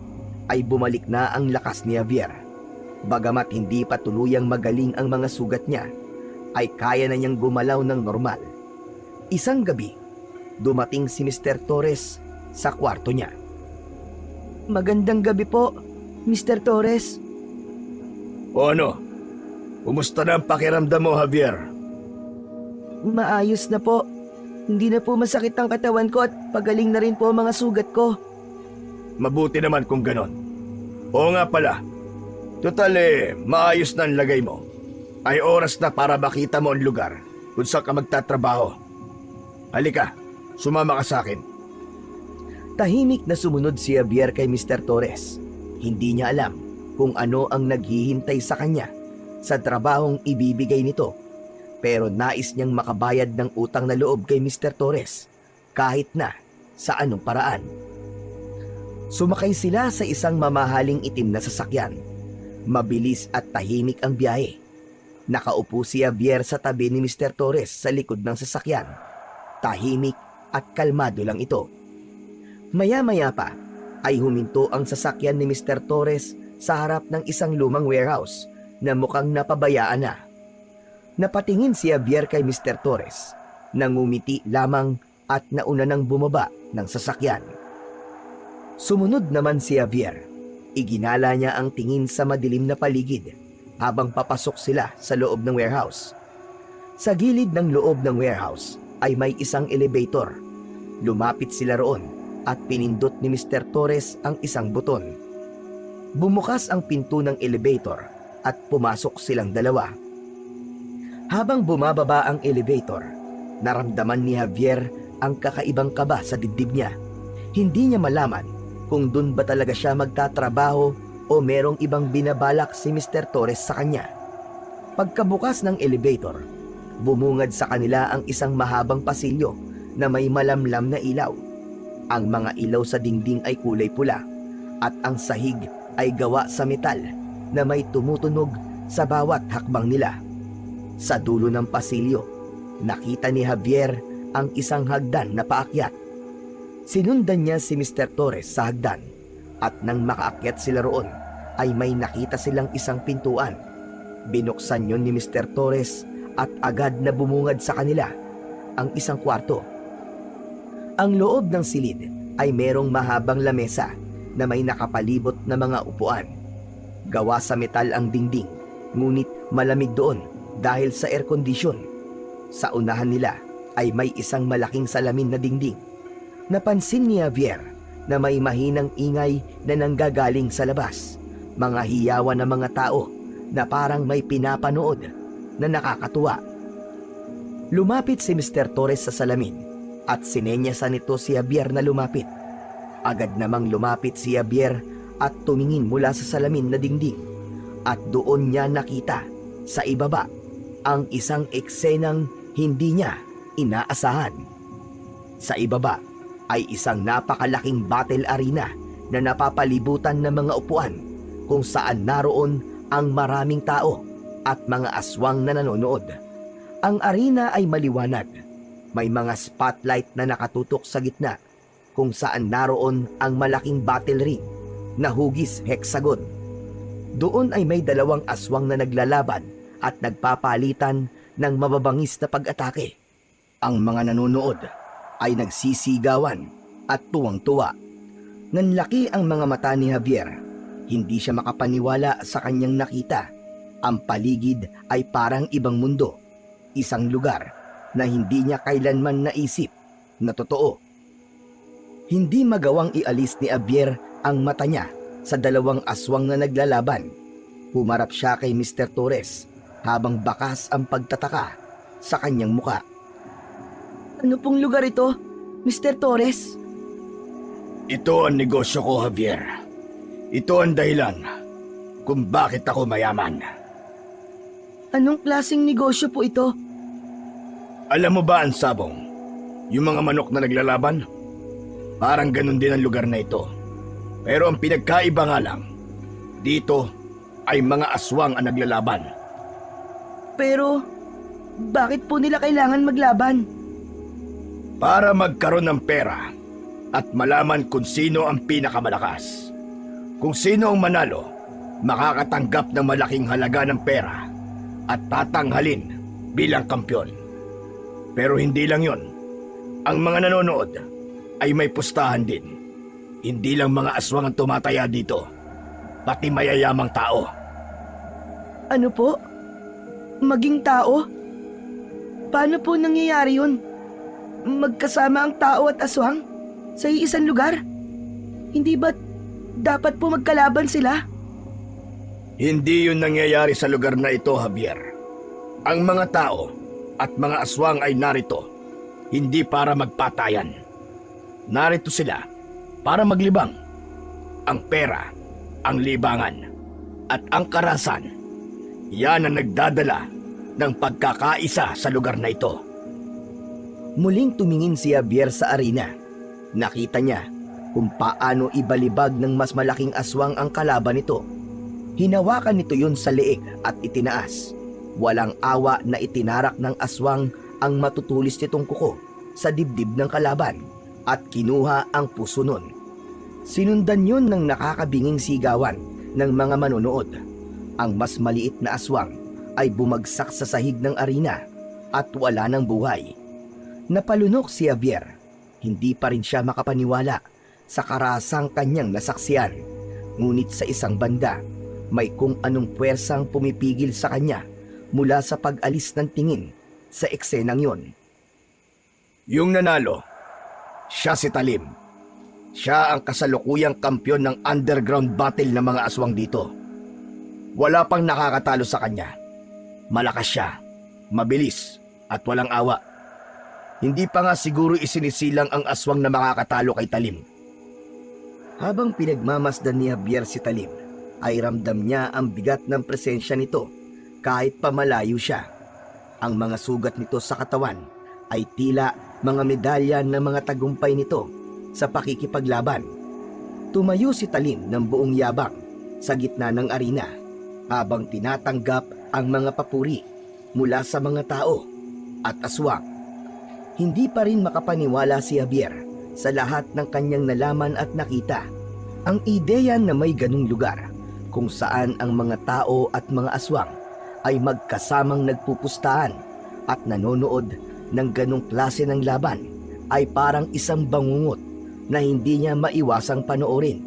ay bumalik na ang lakas ni Javier. Bagamat hindi pa tuluyang magaling ang mga sugat niya, ay kaya na niyang gumalaw ng normal. Isang gabi, dumating si Mr. Torres sa kwarto niya.
Magandang gabi po, Mr. Torres.
O ano? Kumusta na ang pakiramdam mo, Javier?
Maayos na po. Hindi na po masakit ang katawan ko at pagaling na rin po ang mga sugat ko.
Mabuti naman kung ganon. Oo nga pala. Total maayos na ang lagay mo. Ay oras na para makita mo ang lugar kung saan ka magtatrabaho. Halika, sumama ka sa akin.
Tahimik na sumunod si Javier kay Mr. Torres. Hindi niya alam kung ano ang naghihintay sa kanya sa trabahong ibibigay nito. Pero nais niyang makabayad ng utang na loob kay Mr. Torres kahit na sa anong paraan. Sumakay sila sa isang mamahaling itim na sasakyan. Mabilis at tahimik ang biyahe. Nakaupo si Javier sa tabi ni Mr. Torres sa likod ng sasakyan. Tahimik at kalmado lang ito. Maya-maya pa ay huminto ang sasakyan ni Mr. Torres sa harap ng isang lumang warehouse na mukhang napabayaan na. Napatingin si Javier kay Mr. Torres, nangumiti lamang at nauna nang bumaba ng sasakyan. Sumunod naman si Javier. Iginala niya ang tingin sa madilim na paligid habang papasok sila sa loob ng warehouse. Sa gilid ng loob ng warehouse ay may isang elevator. Lumapit sila roon at pinindot ni Mr. Torres ang isang buton. Bumukas ang pinto ng elevator at pumasok silang dalawa. Habang bumababa ang elevator, naramdaman ni Javier ang kakaibang kaba sa dibdib niya. Hindi niya malaman kung doon ba talaga siya magtatrabaho o merong ibang binabalak si Mr. Torres sa kanya. Pagkabukas ng elevator, bumungad sa kanila ang isang mahabang pasilyo na may malamlam na ilaw. Ang mga ilaw sa dingding ay kulay pula at ang sahig ay gawa sa metal na may tumutunog sa bawat hakbang nila. Sa dulo ng pasilyo, nakita ni Javier ang isang hagdan na paakyat. Sinundan niya si Mr. Torres sa hagdan at nang makaakyat sila roon ay may nakita silang isang pintuan. Binuksan yun ni Mr. Torres at agad na bumungad sa kanila ang isang kwarto. Ang loob ng silid ay merong mahabang lamesa na may nakapalibot na mga upuan. Gawa sa metal ang dingding, ngunit malamig doon dahil sa air condition. Sa unahan nila ay may isang malaking salamin na dingding. Napansin ni Javier na may mahinang ingay na nanggagaling sa labas. Mga hiyawan na mga tao na parang may pinapanood na nakakatuwa. Lumapit si Mr. Torres sa salamin at sinenyasan nito si Javier na lumapit. Agad namang lumapit si Javier at tumingin mula sa salamin na dingding. At doon niya nakita sa ibaba ang isang eksenang hindi niya inaasahan. Sa ibaba ay isang napakalaking battle arena na napapalibutan ng mga upuan kung saan naroon ang maraming tao at mga aswang na nanonood. Ang arena ay maliwanag. May mga spotlight na nakatutok sa gitna kung saan naroon ang malaking battle ring na hugis hexagon. Doon ay may dalawang aswang na naglalaban at nagpapalitan ng mababangis na pag-atake. Ang mga nanonood ay nagsisigawan at tuwang-tuwa. Nanlaki ang mga mata ni Javier. Hindi siya makapaniwala sa kanyang nakita. Ang paligid ay parang ibang mundo. Isang lugar na hindi niya kailanman naisip na totoo. Hindi magawang ialis ni Javier ang mata niya sa dalawang aswang na naglalaban. Humarap siya kay Mr. Torres habang bakas ang pagtataka sa kanyang muka.
Ano pong lugar ito, Mr. Torres?
Ito ang negosyo ko, Javier. Ito ang dahilan kung bakit ako mayaman.
Anong klaseng negosyo po ito?
Alam mo ba ang sabong? Yung mga manok na naglalaban? Parang ganun din ang lugar na ito. Pero ang pinagkaiba nga lang, dito ay mga aswang ang naglalaban.
Pero, bakit po nila kailangan maglaban?
Para magkaroon ng pera at malaman kung sino ang pinakamalakas. Kung sino ang manalo, makakatanggap ng malaking halaga ng pera at tatanghalin bilang kampyon. Pero hindi lang yon. Ang mga nanonood, ay may pustahan din. Hindi lang mga aswang ang tumataya dito, pati mayayamang tao.
Ano po? Maging tao? Paano po nangyayari yun? Magkasama ang tao at aswang sa iisang lugar? Hindi ba dapat po magkalaban sila?
Hindi yun nangyayari sa lugar na ito, Javier. Ang mga tao at mga aswang ay narito, hindi para magpatayan. Narito sila para maglibang. Ang pera, ang libangan, at ang karasan, yan ang nagdadala ng pagkakaisa sa lugar na ito.
Muling tumingin si Javier sa arena. Nakita niya kung paano ibalibag ng mas malaking aswang ang kalaban nito. Hinawakan nito yun sa leeg at itinaas. Walang awa na itinarak ng aswang ang matutulis nitong kuko sa dibdib ng kalaban at kinuha ang puso nun. Sinundan yun ng nakakabinging sigawan ng mga manonood. Ang mas maliit na aswang ay bumagsak sa sahig ng arena at wala ng buhay. Napalunok si Javier. Hindi pa rin siya makapaniwala sa karasang kanyang nasaksiyan. Ngunit sa isang banda, may kung anong puwersang pumipigil sa kanya mula sa pag-alis ng tingin sa eksenang yon.
Yung nanalo, siya si Talim. Siya ang kasalukuyang kampyon ng underground battle ng mga aswang dito. Wala pang nakakatalo sa kanya. Malakas siya, mabilis, at walang awa. Hindi pa nga siguro isinisilang ang aswang na makakatalo kay Talim.
Habang pinagmamasdan ni Javier si Talim, ay ramdam niya ang bigat ng presensya nito kahit pamalayo siya. Ang mga sugat nito sa katawan ay tila mga medalya ng mga tagumpay nito sa pakikipaglaban. Tumayo si Talim ng buong yabang sa gitna ng arena habang tinatanggap ang mga papuri mula sa mga tao at aswang. Hindi pa rin makapaniwala si Javier sa lahat ng kanyang nalaman at nakita. Ang ideya na may ganung lugar kung saan ang mga tao at mga aswang ay magkasamang nagpupustahan at nanonood ng ganong klase ng laban ay parang isang bangungot na hindi niya maiwasang panoorin.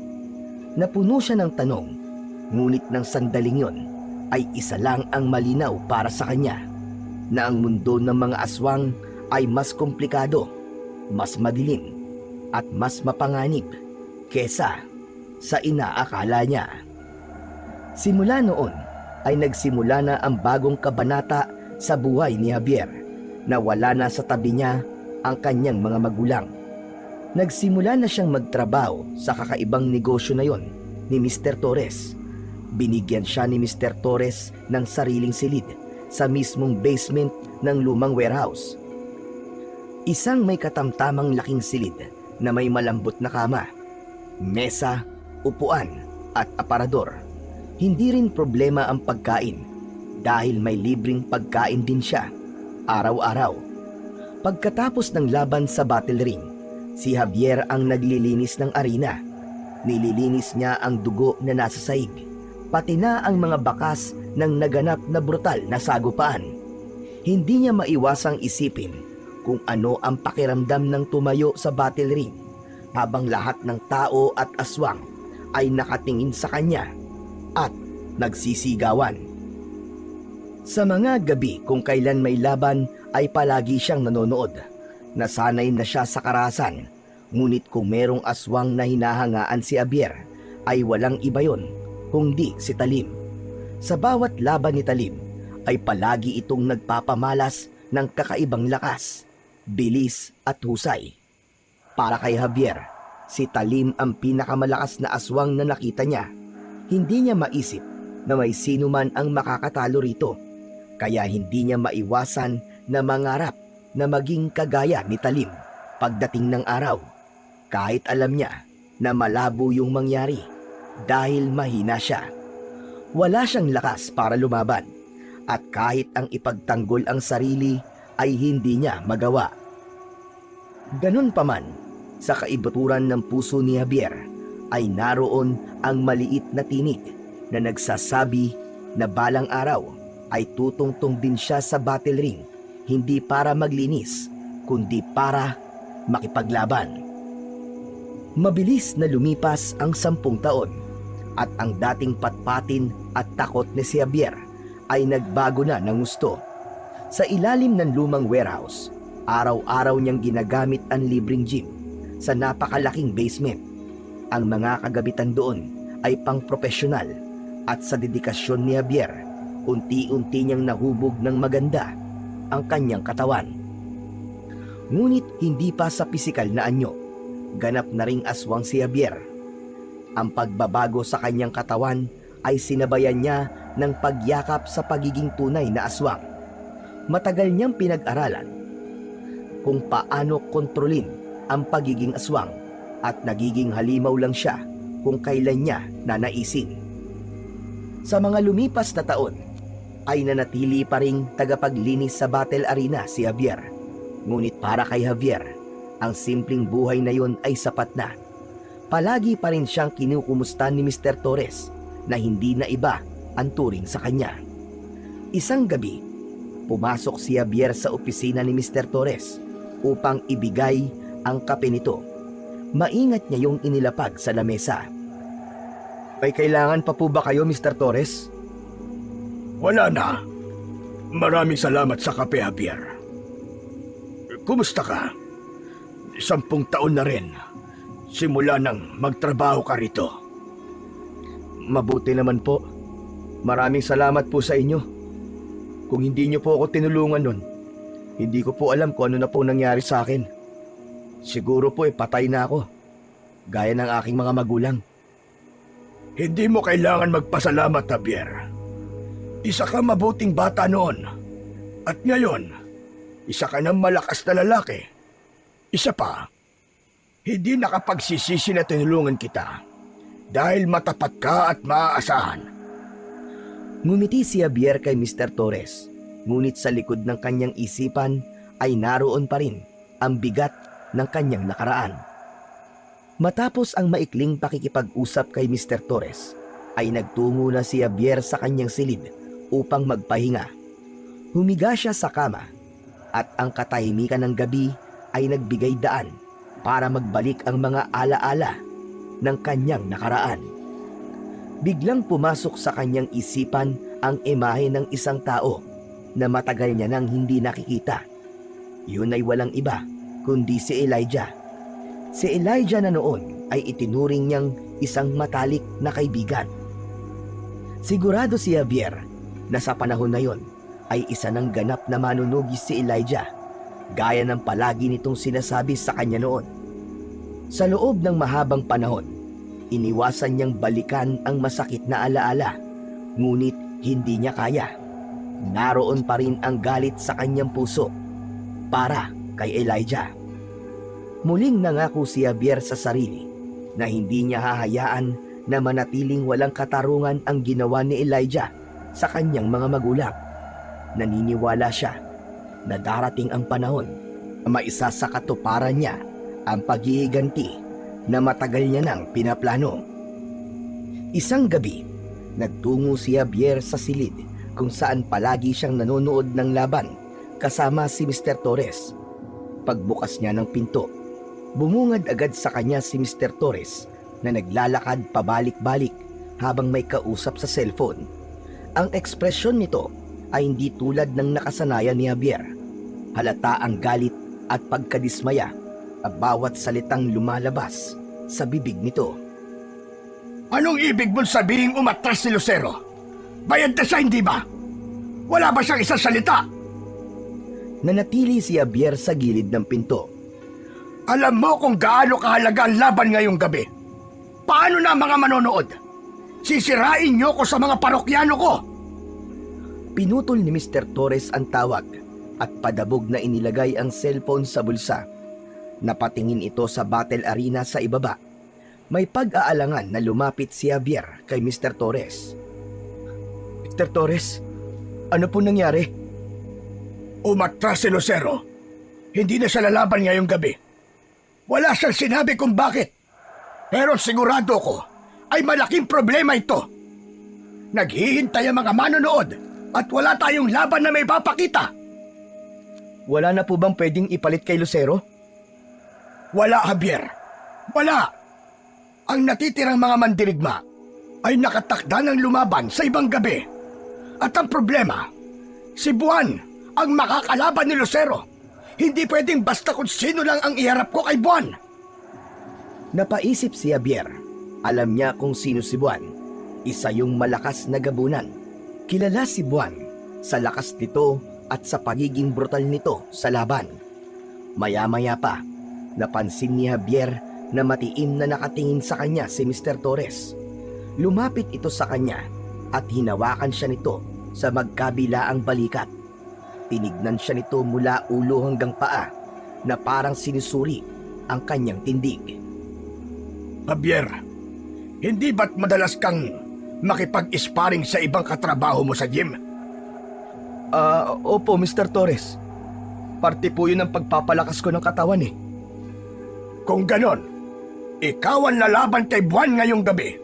Napuno siya ng tanong, ngunit ng sandaling yon ay isa lang ang malinaw para sa kanya, na ang mundo ng mga aswang ay mas komplikado, mas madilim, at mas mapanganib kesa sa inaakala niya. Simula noon ay nagsimula na ang bagong kabanata sa buhay ni Javier, na wala na sa tabi niya ang kanyang mga magulang. Nagsimula na siyang magtrabaho sa kakaibang negosyo na yon ni Mr. Torres. Binigyan siya ni Mr. Torres ng sariling silid sa mismong basement ng lumang warehouse. Isang may katamtamang laking silid na may malambot na kama, mesa, upuan at aparador. Hindi rin problema ang pagkain dahil may libreng pagkain din siya araw-araw. Pagkatapos ng laban sa battle ring, si Javier ang naglilinis ng arena. Nililinis niya ang dugo na nasa sahig, pati na ang mga bakas ng naganap na brutal na sagupaan. Hindi niya maiwasang isipin kung ano ang pakiramdam ng tumayo sa battle ring habang lahat ng tao at aswang ay nakatingin sa kanya at nagsisigawan. Sa mga gabi kung kailan may laban ay palagi siyang nanonood. Nasanay na siya sa karahasan, ngunit kung merong aswang na hinahangaan si Javier ay walang iba yon kundi si Talim. Sa bawat laban ni Talim ay palagi itong nagpapamalas ng kakaibang lakas, bilis at husay. Para kay Javier, si Talim ang pinakamalakas na aswang na nakita niya. Hindi niya maisip na may sino man ang makakatalo rito, kaya hindi niya maiwasan na mangarap na maging kagaya ni Talim pagdating ng araw, kahit alam niya na malabo yung mangyari dahil mahina siya. Wala siyang lakas para lumaban at kahit ang ipagtanggol ang sarili ay hindi niya magawa. Ganun pa man, sa kaibuturan ng puso ni Javier ay naroon ang maliit na tinig na nagsasabi na balang araw ay tutungtong din siya sa battle ring, hindi para maglinis kundi para makipaglaban. Mabilis na lumipas ang 10 taon at ang dating patpatin at takot ni si Javier ay nagbago na ng gusto. Sa ilalim ng lumang warehouse, araw-araw niyang ginagamit ang libreng gym sa napakalaking basement. Ang mga kagabitan doon ay pang-profesional at sa dedikasyon ni Javier, unti-unti niyang nahubog ng maganda ang kanyang katawan. Ngunit hindi pa sa pisikal na anyo, ganap na ring aswang si Javier. Ang pagbabago sa kanyang katawan ay sinabayan niya ng pagyakap sa pagiging tunay na aswang. Matagal niyang pinag-aralan kung paano kontrolin ang pagiging aswang at nagiging halimaw lang siya kung kailan niya nanaisin. Sa mga lumipas na taon, ay nanatili pa ring tagapaglinis sa battle arena si Javier. Ngunit para kay Javier, ang simpleng buhay na yon ay sapat na. Palagi pa rin siyang kinukumusta ni Mr. Torres na hindi na iba ang turing sa kanya. Isang gabi, pumasok si Javier sa opisina ni Mr. Torres upang ibigay ang kape nito. Maingat niya yung inilapag sa lamesa. May kailangan pa po ba kayo, Mr. Torres?
Wala na. Maraming salamat sa kape, Javier. Kumusta ka? 10 taon na rin. Simula nang magtrabaho ka rito.
Mabuti naman po. Maraming salamat po sa inyo. Kung hindi niyo po ako tinulungan nun, hindi ko po alam kung ano na po nangyari sa akin. Siguro po patay na ako, gaya ng aking mga magulang.
Hindi mo kailangan magpasalamat, Javier. Isa ka mabuting bata noon. At ngayon, isa ka ng malakas na lalaki. Isa pa, hindi nakapagsisisi na tinulungan kita dahil matapat ka at maaasahan.
Ngumiti si Javier kay Mr. Torres, ngunit sa likod ng kanyang isipan ay naroon pa rin ang bigat ng kanyang nakaraan. Matapos ang maikling pakikipag-usap kay Mr. Torres, ay nagtungo na si Javier sa kanyang silid upang magpahinga. Humiga siya sa kama at ang katahimikan ng gabi ay nagbigay daan para magbalik ang mga alaala ng kanyang nakaraan. Biglang pumasok sa kanyang isipan ang imahe ng isang tao na matagal niya nang hindi nakikita. Yun ay walang iba kundi si Elijah. Si Elijah na noon ay itinuring niyang isang matalik na kaibigan. Sigurado si Javier na sa panahon na yon ay isa ng ganap na manunugis si Elijah, gaya ng palagi nitong sinasabi sa kanya noon. Sa loob ng mahabang panahon, iniwasan niyang balikan ang masakit na alaala, ngunit hindi niya kaya. Naroon pa rin ang galit sa kanyang puso para kay Elijah. Muling nangako si Javier sa sarili na hindi niya hahayaan na manatiling walang katarungan ang ginawa ni Elijah sa kanyang mga magulang. Naniniwala siya na darating ang panahon na maisa sa katuparan niya ang paghihiganti na matagal niya nang pinaplano. Isang gabi, nagtungo si Javier sa silid kung saan palagi siyang nanonood ng laban kasama si Mr. Torres. Pagbukas niya ng pinto, bumungad agad sa kanya si Mr. Torres na naglalakad pabalik-balik habang may kausap sa cellphone. Ang ekspresyon nito ay hindi tulad ng nakasanayan ni Javier. Halata ang galit at pagkadismaya at bawat salitang lumalabas sa bibig nito.
Anong ibig mong sabihin umatras si Lucero? Bayad na siya, hindi ba? Wala ba siyang isang salita?
Nanatili si Javier sa gilid ng pinto.
Alam mo kung gaano kahalaga ang laban ngayong gabi. Paano na mga manonood? Sisirain niyo ko sa mga parokyano ko.
Pinutol ni Mr. Torres ang tawag at padabog na inilagay ang cellphone sa bulsa. Napatingin ito sa battle arena sa ibaba. May pag-aalangan na lumapit si Javier kay Mr. Torres. Mr. Torres, ano po nangyari?
Umatras si Lucero. Hindi na siya lalaban ngayong gabi. Wala siyang sinabi kung bakit. Pero sigurado ko ay malaking problema ito. Naghihintay ang mga manonood at wala tayong laban na may papakita.
Wala na po bang pwedeng ipalit kay Lucero?
Wala, Javier. Wala. Ang natitirang mga mandirigma ay nakatakda ng lumaban sa ibang gabi. At ang problema, si Buwan ang makakalaban ni Lucero. Hindi pwedeng basta kung sino lang ang iharap ko kay Buwan.
Napaisip si Javier. Alam niya kung sino si Buwan. Isa yung malakas na gabunan. Kilala si Buwan sa lakas nito at sa pagiging brutal nito sa laban. Maya-maya pa, napansin ni Javier na matiim na nakatingin sa kanya si Mr. Torres. Lumapit ito sa kanya at hinawakan siya nito sa magkabilaang balikat. Tinignan siya nito mula ulo hanggang paa na parang sinusuri ang kanyang tindig.
Javier, hindi ba't madalas kang makipag-sparring sa ibang katrabaho mo sa gym?
Opo, Mr. Torres. Parte po yun ang pagpapalakas ko ng katawan eh.
Kung ganon, ikaw ang lalaban kay Buwan ngayong gabi.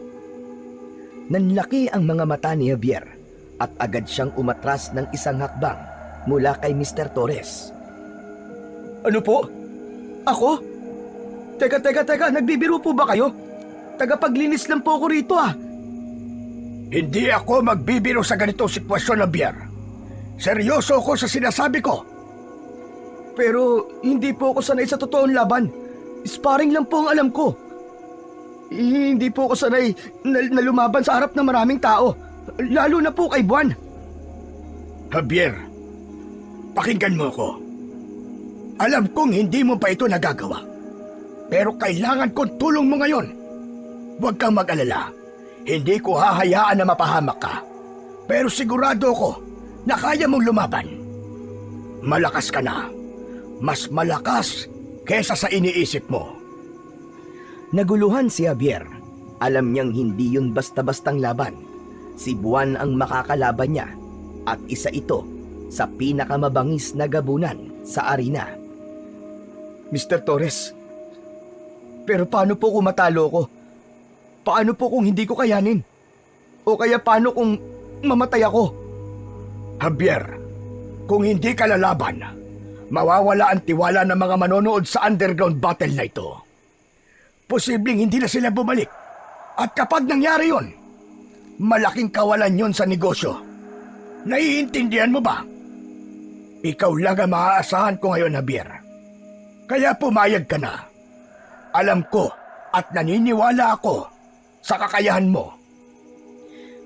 Nanlaki ang mga mata ni Javier at agad siyang umatras ng isang hakbang mula kay Mr. Torres. Ano po? Ako? Teka, nagbibiro po ba kayo? Tagapaglinis lang po ako rito ah.
Hindi ako magbibiro sa ganitong sitwasyon, Javier. Seryoso ako sa sinasabi ko.
Pero hindi po ako sanay sa totoong laban. Sparring lang po ang alam ko. Hindi po ako sanay na lumaban sa harap ng maraming tao. Lalo na po kay Buwan.
Javier, pakinggan mo ako. Alam kong hindi mo pa ito nagagawa. Pero kailangan kong tulong mo ngayon. Huwag kang mag-alala. Hindi ko hahayaan na mapahamak ka. Pero sigurado ako na kaya mong lumaban. Malakas ka na. Mas malakas kesa sa iniisip mo.
Naguluhan si Javier. Alam niyang hindi yun basta-bastang laban. Si Buwan ang makakalaban niya at isa ito sa pinakamabangis na gabunan sa arena. Mr. Torres, pero paano po kung matalo ko? Paano po kung hindi ko kayanin? O kaya paano kung mamatay ako?
Javier, kung hindi ka lalaban, mawawala ang tiwala ng mga manonood sa underground battle na ito. Posibleng hindi na sila bumalik. At kapag nangyari yon, malaking kawalan yon sa negosyo. Naiintindihan mo ba? Ikaw lang ang maaasahan ko ngayon, Javier. Kaya pumayag ka na. Alam ko at naniniwala ako sa kakayahan mo.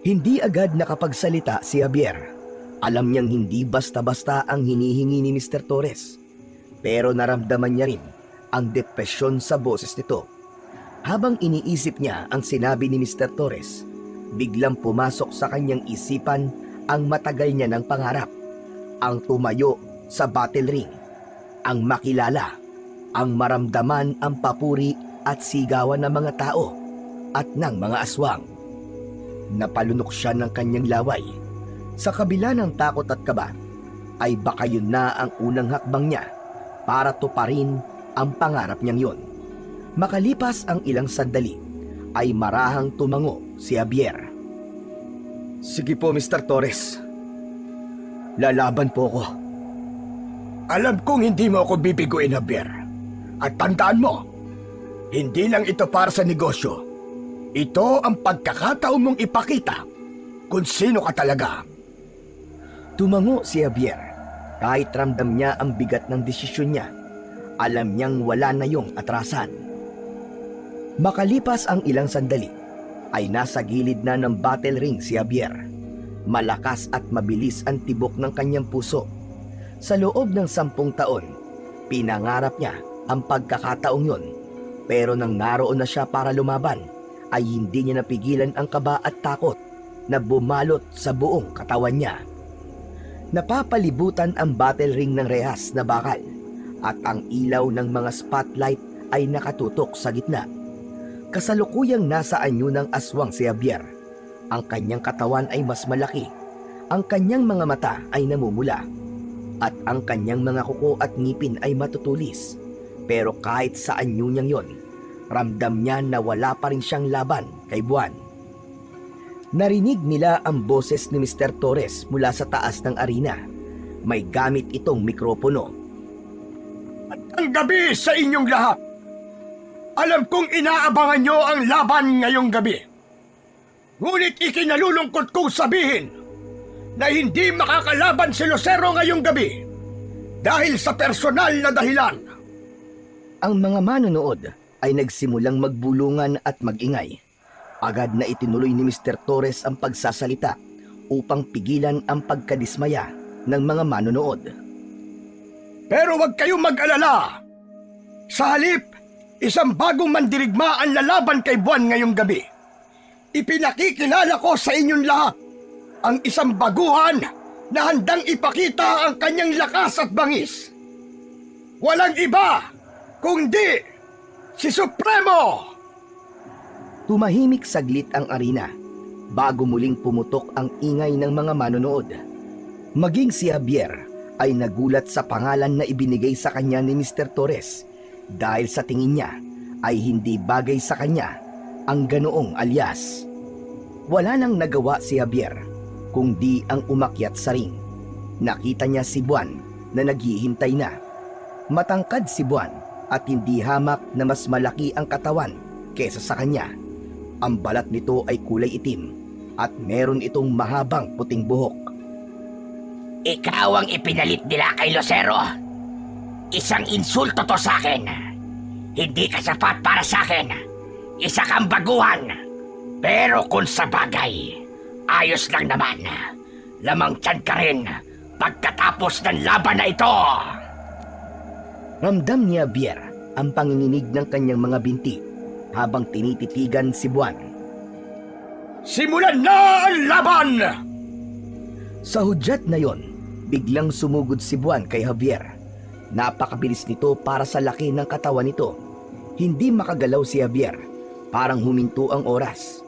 Hindi agad nakapagsalita si Javier. Alam niyang hindi basta-basta ang hinihingi ni Mr. Torres. Pero naramdaman niya rin ang depresyon sa boses nito. Habang iniisip niya ang sinabi ni Mr. Torres, biglang pumasok sa kanyang isipan ang matagal niya ng pangarap. Ang tumayo sa battle ring, ang makilala, ang maramdaman ang papuri at sigawan ng mga tao at ng mga aswang. Napalunok siya ng kanyang laway. Sa kabila ng takot at kaba, ay baka yun na ang unang hakbang niya para tuparin ang pangarap niyang yun. Makalipas ang ilang sandali, ay marahang tumango si Javier. Sige po, Mr. Torres. Lalaban po ko.
Alam kong hindi mo ako bibiguin, Javier. At tandaan mo, hindi lang ito para sa negosyo. Ito ang pagkakataon mong ipakita kung sino ka talaga.
Tumango si Javier. Kahit ramdam niya ang bigat ng desisyon niya, alam niyang wala na yung atrasan. Makalipas ang ilang sandali, ay nasa gilid na ng battle ring si Javier. Malakas at mabilis ang tibok ng kanyang puso. Sa loob ng 10 taon, pinangarap niya ang pagkakataong yun. Pero nang naroon na siya para lumaban, ay hindi niya napigilan ang kaba at takot na bumalot sa buong katawan niya. Napapalibutan ang battle ring ng rehas na bakal at ang ilaw ng mga spotlight ay nakatutok sa gitna. Kasalukuyang nasa anyo ng aswang si Javier. Ang kanyang katawan ay mas malaki, ang kanyang mga mata ay namumula, at ang kanyang mga kuko at ngipin ay matutulis. Pero kahit sa anyo niyang yon, ramdam niya na wala pa rin siyang laban kay Buwan. Narinig nila ang boses ni Mr. Torres mula sa taas ng arena. May gamit itong mikropono.
Ang gabi sa inyong lahat! Alam kong inaabangan nyo ang laban ngayong gabi. Ngunit ikinalulungkot kong sabihin na hindi makakalaban si Lucero ngayong gabi dahil sa personal na dahilan.
Ang mga manonood ay nagsimulang magbulungan at magingay. Agad na itinuloy ni Mr. Torres ang pagsasalita upang pigilan ang pagkadismaya ng mga manonood.
Pero huwag kayong mag-alala. Sa halip, isang bagong mandirigma ang lalaban kay Buwan ngayong gabi. Ipinakikilala ko sa inyong lahat ang isang baguhan na handang ipakita ang kanyang lakas at bangis. Walang iba kundi si Supremo!
Tumahimik saglit ang arena bago muling pumutok ang ingay ng mga manonood. Maging si Javier ay nagulat sa pangalan na ibinigay sa kanya ni Mr. Torres dahil sa tingin niya ay hindi bagay sa kanya ang ganoong alias. Wala nang nagawa si Javier kundi ang umakyat sa ring. Nakita niya si Buwan na naghihintay na. Matangkad si Buwan at hindi hamak na mas malaki ang katawan kesa sa kanya. Ang balat nito ay kulay itim at meron itong mahabang puting buhok.
Ikaw ang ipinalit nila kay Lucero. Isang insulto to sa akin. Hindi ka sapat para sa akin. Isa kang baguhan. Pero kung sa bagay, ayos lang naman. Lamang tiyan ka rin pagkatapos ng laban na ito.
Ramdam ni Javier ang panginginig ng kanyang mga binti habang tinititigan si Buwan.
Simulan na ang laban!
Sa hudyat na yon, biglang sumugod si Buwan kay Javier. Napakabilis nito para sa laki ng katawan nito. Hindi makagalaw si Javier, parang huminto ang oras.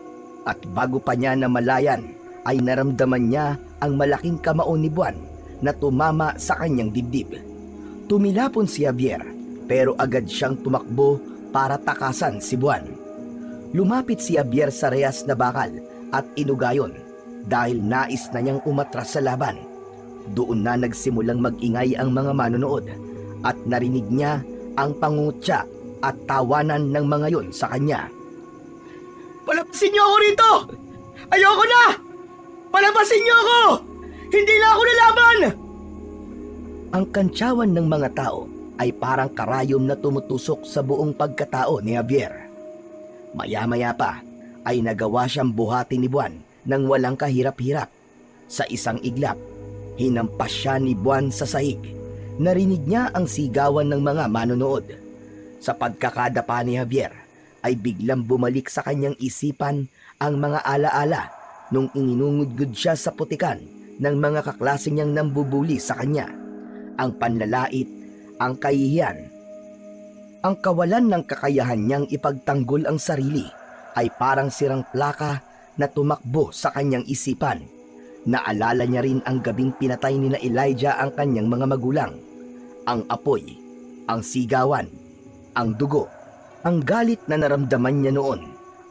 At bago pa niya namalayan, ay naramdaman niya ang malaking kamao ni Buwan na tumama sa kanyang dibdib. Tumilapon si Javier, pero agad siyang tumakbo para takasan si Buwan. Lumapit si Javier sa rehas na bakal at inugayon dahil nais na niyang umatras sa laban. Doon na nagsimulang mag-ingay ang mga manonood at narinig niya ang pangutya at tawanan ng mga yon sa kanya.
Palabasin niyo ako rito! Ayoko na! Palabasin niyo ako! Hindi na ako lalaban!
Ang kantsawan ng mga tao ay parang karayom na tumutusok sa buong pagkatao ni Javier. Maya-maya pa ay nagawa siyang buhatin ni Buwan nang walang kahirap-hirap. Sa isang iglap, hinampas siya ni Buwan sa sahig. Narinig niya ang sigawan ng mga manonood. Sa pagkakadapa ni Javier, ay biglang bumalik sa kanyang isipan ang mga alaala nung inginungudgod siya sa putikan ng mga kaklase niyang nambubuli sa kanya. Ang panlalait, ang kahihiyan. Ang kawalan ng kakayahan niyang ipagtanggol ang sarili ay parang sirang plaka na tumakbo sa kanyang isipan. Naalala niya rin ang gabing pinatay ni na Elijah ang kanyang mga magulang. Ang apoy, ang sigawan, ang dugo, ang galit na naramdaman niya noon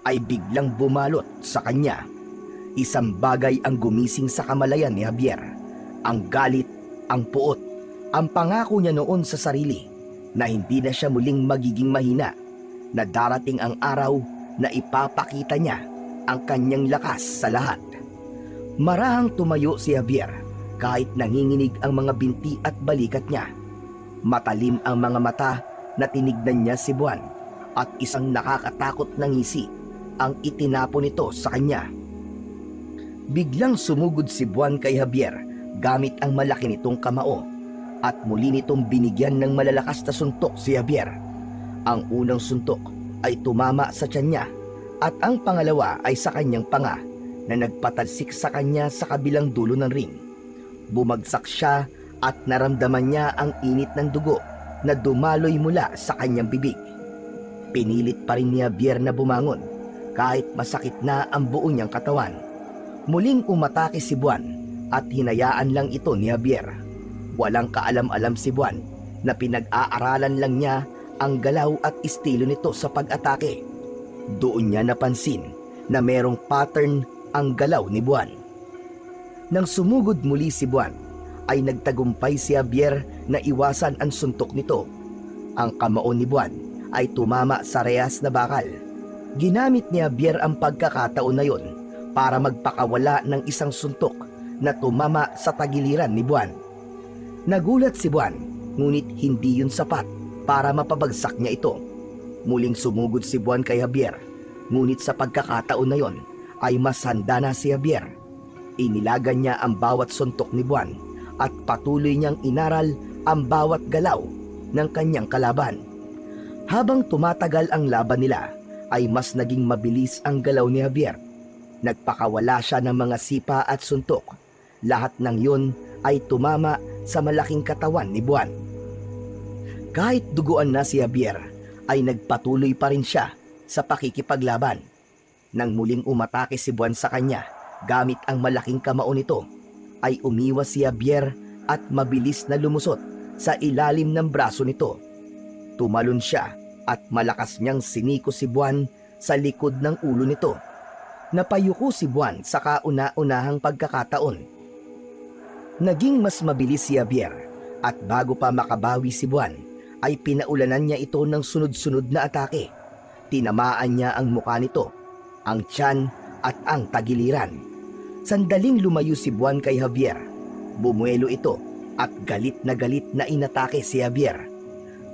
ay biglang bumalot sa kanya. Isang bagay ang gumising sa kamalayan ni Javier. Ang galit, ang puot, ang pangako niya noon sa sarili na hindi na siya muling magiging mahina, na darating ang araw na ipapakita niya ang kanyang lakas sa lahat. Marahang tumayo si Javier kahit nanginginig ang mga binti at balikat niya. Matalim ang mga mata na tinignan niya si Buwan at isang nakakatakot na ngisi ang itinapon nito sa kanya. Biglang sumugod si Buwan kay Javier gamit ang malaki nitong kamao at muli nitong binigyan ng malalakas na suntok si Javier. Ang unang suntok ay tumama sa tiyan niya at ang pangalawa ay sa kanyang panga na nagpatalsik sa kanya sa kabilang dulo ng ring. Bumagsak siya at naramdaman niya ang init ng dugo na dumaloy mula sa kanyang bibig. Pinilit pa rin ni Javier na bumangon kahit masakit na ang buo niyang katawan. Muling umatake si Buwan at hinayaan lang ito ni Javier. Walang kaalam-alam si Buwan na pinag-aaralan lang niya ang galaw at estilo nito sa pag-atake. Doon niya napansin na merong pattern ang galaw ni Buwan. Nang sumugod muli si Buwan, ay nagtagumpay si Javier na iwasan ang suntok nito. Ang kamao ni Buwan ay tumama sa rehas na bakal. Ginamit ni Javier ang pagkakataon na yon para magpakawala ng isang suntok na tumama sa tagiliran ni Buwan. Nagulat si Buwan, ngunit hindi yun sapat para mapabagsak niya ito. Muling sumugod si Buwan kay Javier, ngunit sa pagkakataon na yon ay mas handa na si Javier. Inilagan niya ang bawat suntok ni Buwan at patuloy niyang inaral ang bawat galaw ng kanyang kalaban. Habang tumatagal ang laban nila, ay mas naging mabilis ang galaw ni Javier. Nagpakawala siya ng mga sipa at suntok. Lahat ng yun ay tumama sa malaking katawan ni Buwan. Kahit duguan na si Javier, ay nagpatuloy pa rin siya sa pakikipaglaban. Nang muling umatake si Buwan sa kanya gamit ang malaking kamao nito, ay umiwas si Javier at mabilis na lumusot sa ilalim ng braso nito. Tumalon siya at malakas niyang siniko si Buwan sa likod ng ulo nito. Napayuko si Buwan sa kauna-unahang pagkakataon. Naging mas mabilis si Javier at bago pa makabawi si Buwan, ay pinaulanan niya ito ng sunod-sunod na atake. Tinamaan niya ang mukha nito, ang tiyan at ang tagiliran. Sandaling lumayo si Buwan kay Javier. Bumuelo ito at galit na inatake si Javier.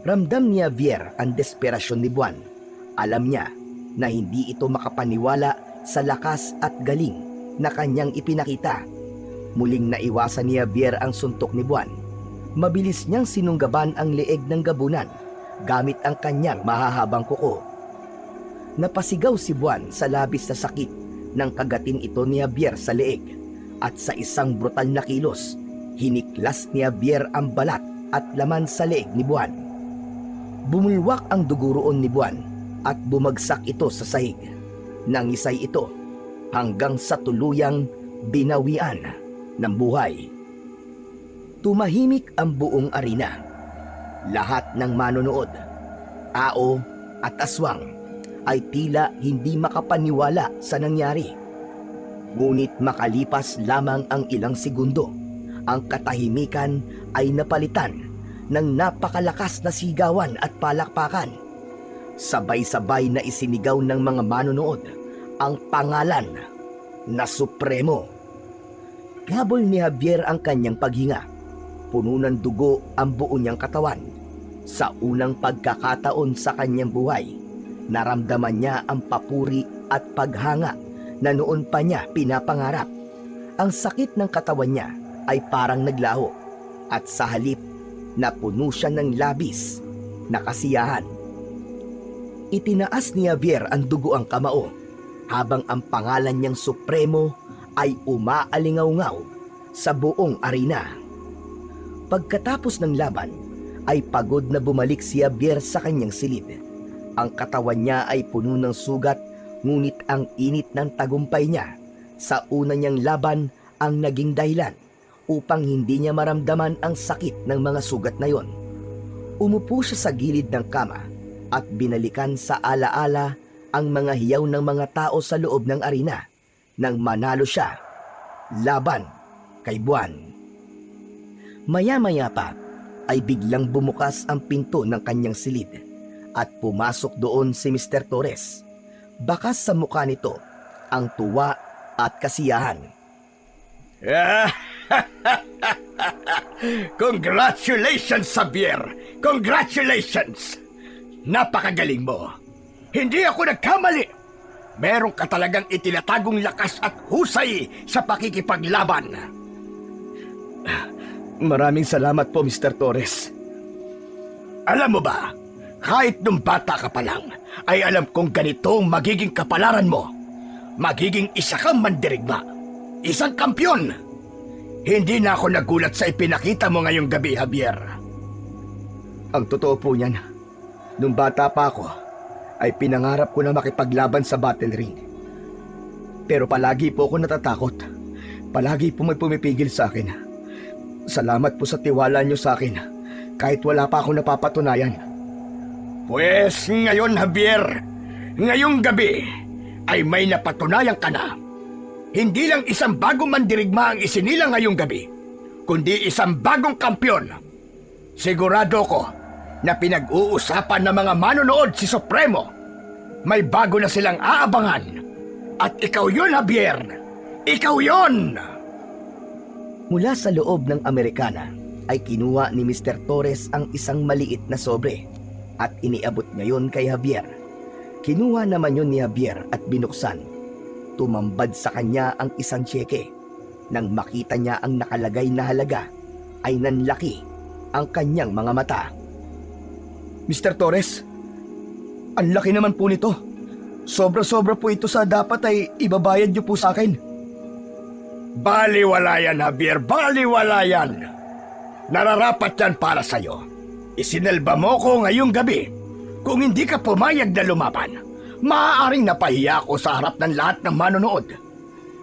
Ramdam ni Javier ang desperasyon ni Buwan. Alam niya na hindi ito makapaniwala sa lakas at galing na kanyang ipinakita. Muling naiwasan ni Javier ang suntok ni Buwan. Mabilis niyang sinunggaban ang leeg ng gabunan gamit ang kanyang mahahabang kuko. Napasigaw si Buwan sa labis na sakit nang kagatin ito ni Javier sa leeg, at sa isang brutal na kilos, hiniklas ni Javier ang balat at laman sa leeg ni Buwan. Bumulwak ang dugo roon ni Buwan at bumagsak ito sa sahig. Nangisay ito hanggang sa tuluyang binawian ng buhay. Tumahimik ang buong arena. Lahat ng manonood, tao at aswang, ay tila hindi makapaniwala sa nangyari. Ngunit makalipas lamang ang ilang segundo, ang katahimikan ay napalitan ng napakalakas na sigawan at palakpakan. Sabay-sabay na isinigaw ng mga manonood ang pangalan na Supremo. Habol ni Javier ang kanyang paghinga. Puno ng dugo ang buo niyang katawan. Sa unang pagkakataon sa kanyang buhay, naramdaman niya ang papuri at paghanga na noon pa niya pinapangarap. Ang sakit ng katawan niya ay parang naglaho, at sa halip, napuno siya ng labis na kasiyahan. Itinaas ni Javier ang dugo ang kamao, habang ang pangalan niyang Supremo ay umaalingaw-ngaw sa buong arena. Pagkatapos ng laban, ay pagod na bumalik si Javier sa kanyang silid. Ang katawan niya ay puno ng sugat, ngunit ang init ng tagumpay niya sa una niyang laban ang naging dahilan upang hindi niya maramdaman ang sakit ng mga sugat na yon. Umupo siya sa gilid ng kama at binalikan sa alaala ang mga hiyaw ng mga tao sa loob ng arena nang manalo siya laban kay Buwan. Maya-maya pa ay biglang bumukas ang pinto ng kanyang silid at pumasok doon si Mr. Torres. Bakas sa mukha nito ang tuwa at kasiyahan.
Congratulations, Javier! Congratulations! Napakagaling mo! Hindi ako nagkamali! Meron ka talagang itinatagong lakas at husay sa pakikipaglaban. Maraming salamat po, Mr. Torres. Alam mo ba, kahit nung bata ka pa lang, ay alam kong ganito ang magiging kapalaran mo. Magiging isa kang mandirigma. Isang kampyon. Hindi na ako nagulat sa ipinakita mo ngayong gabi, Javier. Ang totoo po niyan, nung bata pa ako, ay pinangarap ko na makipaglaban sa battle ring. Pero palagi po ako natatakot. Palagi po may pumipigil sa akin. Salamat po sa tiwala niyo sa akin, kahit wala pa akong napapatunayan. Pues ngayon, Javier, ngayong gabi ay may napatunayan ka na. Hindi lang isang bagong mandirigma ang isinilang ngayong gabi, kundi isang bagong kampyon. Sigurado ko, na pinag-uusapan ng mga manonood si Supremo. May bago na silang aabangan. At ikaw yun, Javier! Ikaw yun!
Mula sa loob ng Amerikana ay kinuha ni Mr. Torres ang isang maliit na sobre at iniabot niya yon kay Javier. Kinuha naman yon ni Javier at binuksan. Tumambad sa kanya ang isang tseke. Nang makita niya ang nakalagay na halaga, ay nanlaki ang kanyang mga mata. Mr. Torres, ang laki naman po nito. Sobra-sobra po ito sa dapat ay ibabayad niyo po sa akin.
Baliwala yan, Javier. Baliwala yan. Nararapat yan para sa'yo. Isinalba mo ko ngayong gabi. Kung hindi ka pumayag na lumaban, maaaring napahiya ko sa harap ng lahat ng manonood.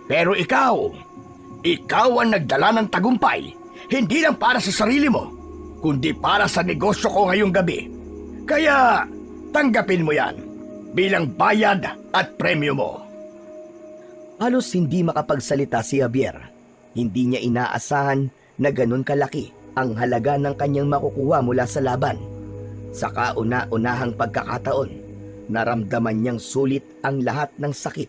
Pero ikaw ang nagdala ng tagumpay, hindi lang para sa sarili mo, kundi para sa negosyo ko ngayong gabi. Kaya tanggapin mo yan bilang bayad at premyo mo.
Halos hindi makapagsalita si Javier. Hindi niya inaasahan na ganun kalaki ang halaga ng kanyang makukuha mula sa laban. Sa kauna-unahang pagkakataon, naramdaman niyang sulit ang lahat ng sakit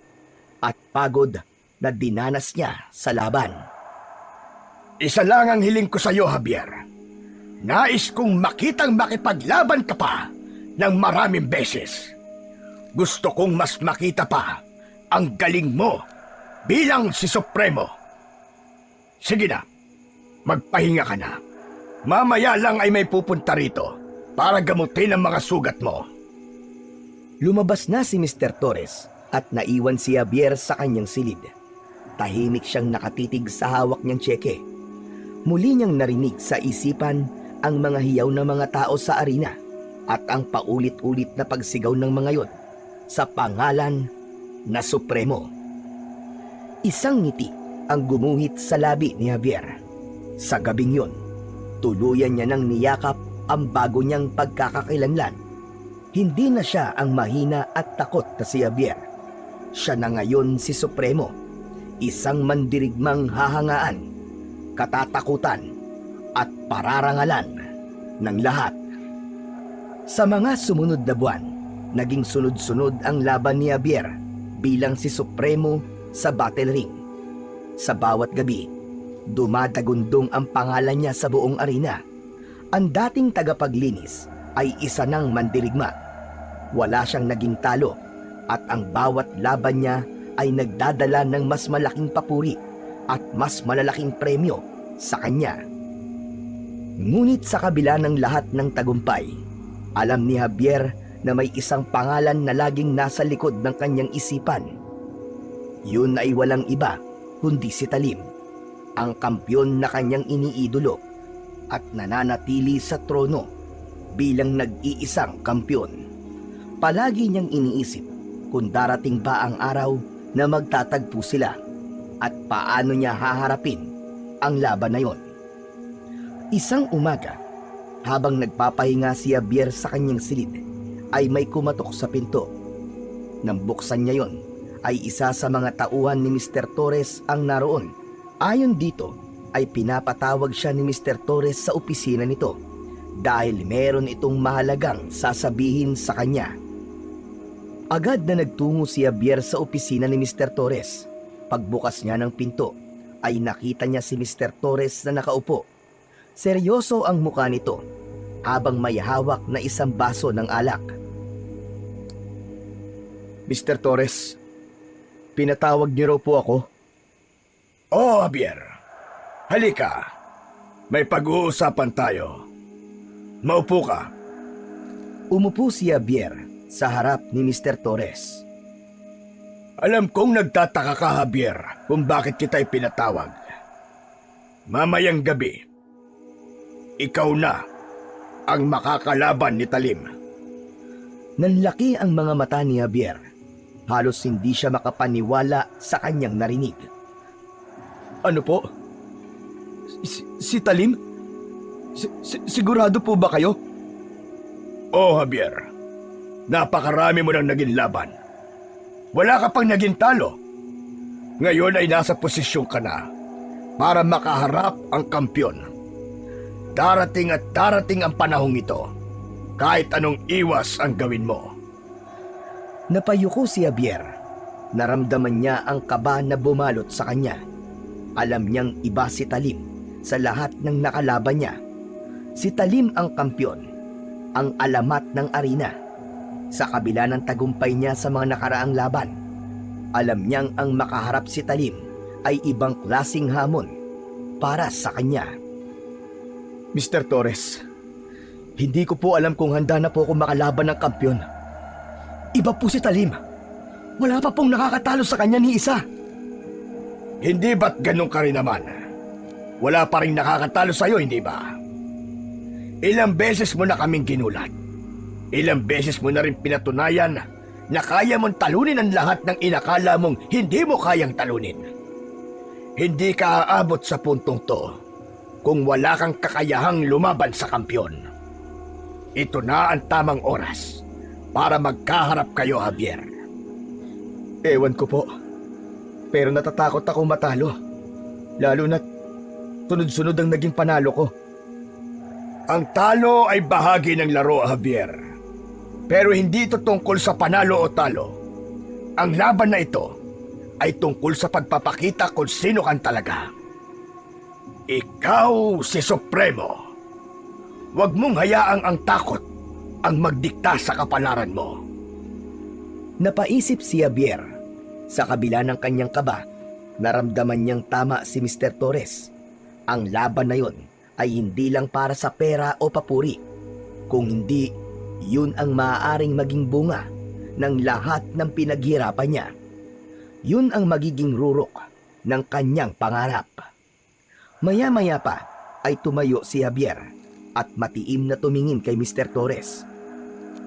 at pagod na dinanas niya sa laban.
Isa lang ang hiling ko sa iyo, Javier. Nais kong makitang makipaglaban ka pa ng maraming beses. Gusto kong mas makita pa ang galing mo bilang si Supremo. Sige na, magpahinga ka na. Mamaya lang ay may pupunta rito para gamutin ang mga sugat mo.
Lumabas na si Mr. Torres at naiwan si Javier sa kanyang silid. Tahimik siyang nakatitig sa hawak niyang tseke. Muli niyang narinig sa isipan ang mga hiyaw na mga tao sa arena at ang paulit-ulit na pagsigaw ng mga yon sa pangalan na Supremo. Isang ngiti ang gumuhit sa labi ni Javier. Sa gabing yon, tuluyan niya nang niyakap ang bago niyang pagkakakilanlan. Hindi na siya ang mahina at takot na si Javier. Siya na ngayon si Supremo, isang mandirigmang hahangaan, katatakutan at pararangalan ng lahat. Sa mga sumunod na buwan, naging sunod-sunod ang laban ni Javier bilang si Supremo sa battle ring. Sa bawat gabi, dumadagundong ang pangalan niya sa buong arena. Ang dating tagapaglinis ay isa ng mandirigma. Wala siyang naging talo at ang bawat laban niya ay nagdadala ng mas malaking papuri at mas malalaking premyo sa kanya. Ngunit sa kabila ng lahat ng tagumpay, alam ni Javier na may isang pangalan na laging nasa likod ng kanyang isipan. Yun ay walang iba kundi si Talim, ang kampyon na kanyang iniidolo at nananatili sa trono bilang nag-iisang kampyon. Palagi niyang iniisip kung darating ba ang araw na magtatagpo sila at paano niya haharapin ang laban na yon. Isang umaga, habang nagpapahinga si Javier sa kanyang silid, ay may kumatok sa pinto. Nang buksan niya yon, ay isa sa mga tauhan ni Mr. Torres ang naroon. Ayon dito, ay pinapatawag siya ni Mr. Torres sa opisina nito dahil meron itong mahalagang sasabihin sa kanya. Agad na nagtungo si Javier sa opisina ni Mr. Torres. Pagbukas niya ng pinto, ay nakita niya si Mr. Torres na nakaupo. Seryoso ang mukha nito habang may hawak na isang baso ng alak. Mr. Torres, pinatawag niyo raw po ako.
Oh, Javier. Halika. May pag-uusapan tayo. Maupo ka.
Umupo si Javier sa harap ni Mr. Torres.
Alam kong nagtataka ka, Javier, kung bakit kita ipinatawag. Mamayang gabi, ikaw na ang makakalaban ni Talim.
Nanlaki ang mga mata ni Javier. Halos hindi siya makapaniwala sa kanyang narinig. Ano po? Si Talim? Sigurado po ba kayo?
Oh, Javier. Napakarami mo nang naging laban. Wala ka pang naging talo. Ngayon ay nasa posisyon ka na para makaharap ang kampyon. Darating at darating ang panahong ito kahit anong iwas ang gawin mo.
Napayuko si Javier. Naramdaman niya ang kaba na bumalot sa kanya. Alam niyang iba si Talim sa lahat ng nakalaban niya. Si Talim ang kampyon, ang alamat ng arena. Sa kabila ng tagumpay niya sa mga nakaraang laban, alam niyang ang makaharap si Talim ay ibang klasing hamon para sa kanya. Mr. Torres, hindi ko po alam kung handa na po ako makalaban ng kampyon. Iba po si Talim. Wala pa pong nakakatalo sa kanya ni isa.
Hindi ba't ganun ka rin naman? Wala pa rin nakakatalo sa'yo, hindi ba? Ilang beses mo na kaming ginulat. Ilang beses mo na rin pinatunayan na kaya mong talunin ang lahat ng inakala mong hindi mo kayang talunin. Hindi ka aabot sa puntong to kung wala kang kakayahang lumaban sa kampyon. Ito na ang tamang oras para magkaharap kayo, Javier.
Ewan ko po. Pero natatakot akong matalo. Lalo na't sunod-sunod ang naging panalo ko.
Ang talo ay bahagi ng laro, Javier. Pero hindi ito tungkol sa panalo o talo. Ang laban na ito ay tungkol sa pagpapakita kung sino kang talaga. Ikaw si Supremo. Huwag mong hayaang ang takot ang magdikta sa kapalaran mo.
Napaisip si Javier. Sa kabila ng kanyang kaba, naramdaman niyang tama si Mr. Torres. Ang laban na yon ay hindi lang para sa pera o papuri. Kung hindi, yun ang maaaring maging bunga ng lahat ng pinaghirapan niya. Yun ang magiging rurok ng kanyang pangarap. Maya-maya pa ay tumayo si Javier at matiim na tumingin kay Mr. Torres.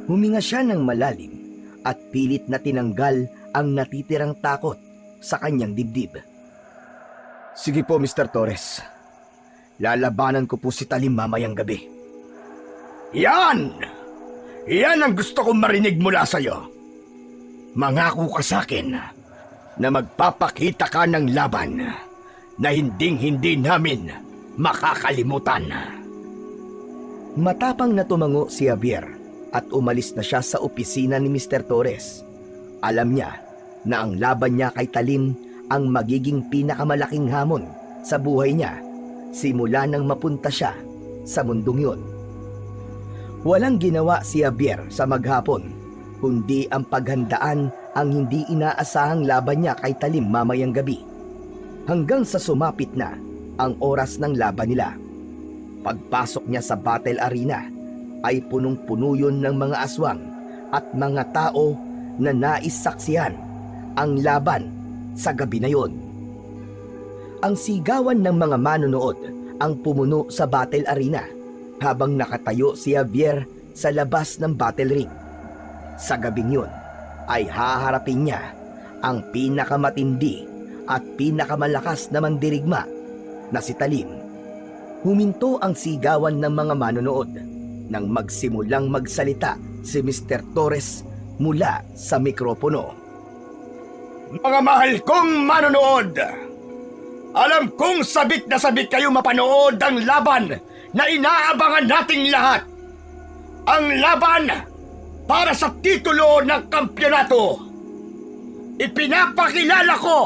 Huminga siya ng malalim at pilit na tinanggal ang natitirang takot sa kanyang dibdib. Sige po, Mr. Torres. Lalabanan ko po si Talim mamayang gabi.
Yan! Yan ang gusto kong marinig mula sa'yo. Mangako ka sa akin na magpapakita ka ng laban na hinding-hindi namin makakalimutan.
Matapang na tumango si Javier at umalis na siya sa opisina ni Mr. Torres. Alam niya na ang laban niya kay Talim ang magiging pinakamalaking hamon sa buhay niya simula nang mapunta siya sa mundong yun. Walang ginawa si Javier sa maghapon, kundi ang paghandaan ang hindi inaasahang laban niya kay Talim mamayang gabi. Hanggang sa sumapit na ang oras ng laban nila. Pagpasok niya sa battle arena, ay punong-puno yun ng mga aswang at mga tao na nais saksihan ang laban sa gabi na yon. Ang sigawan ng mga manonood ang pumuno sa battle arena habang nakatayo si Javier sa labas ng battle ring. Sa gabing yun ay haharapin niya ang pinakamatindi at pinakamalakas na mandirigma na si Talim. Huminto ang sigawan ng mga manonood nang magsimulang magsalita si Mr. Torres mula sa mikropono.
Mga mahal kong manonood, alam kong sabik na sabik kayo mapanood ang laban na inaabangan nating lahat. Ang laban para sa titulo ng kampyonato. Ipinapakilala ko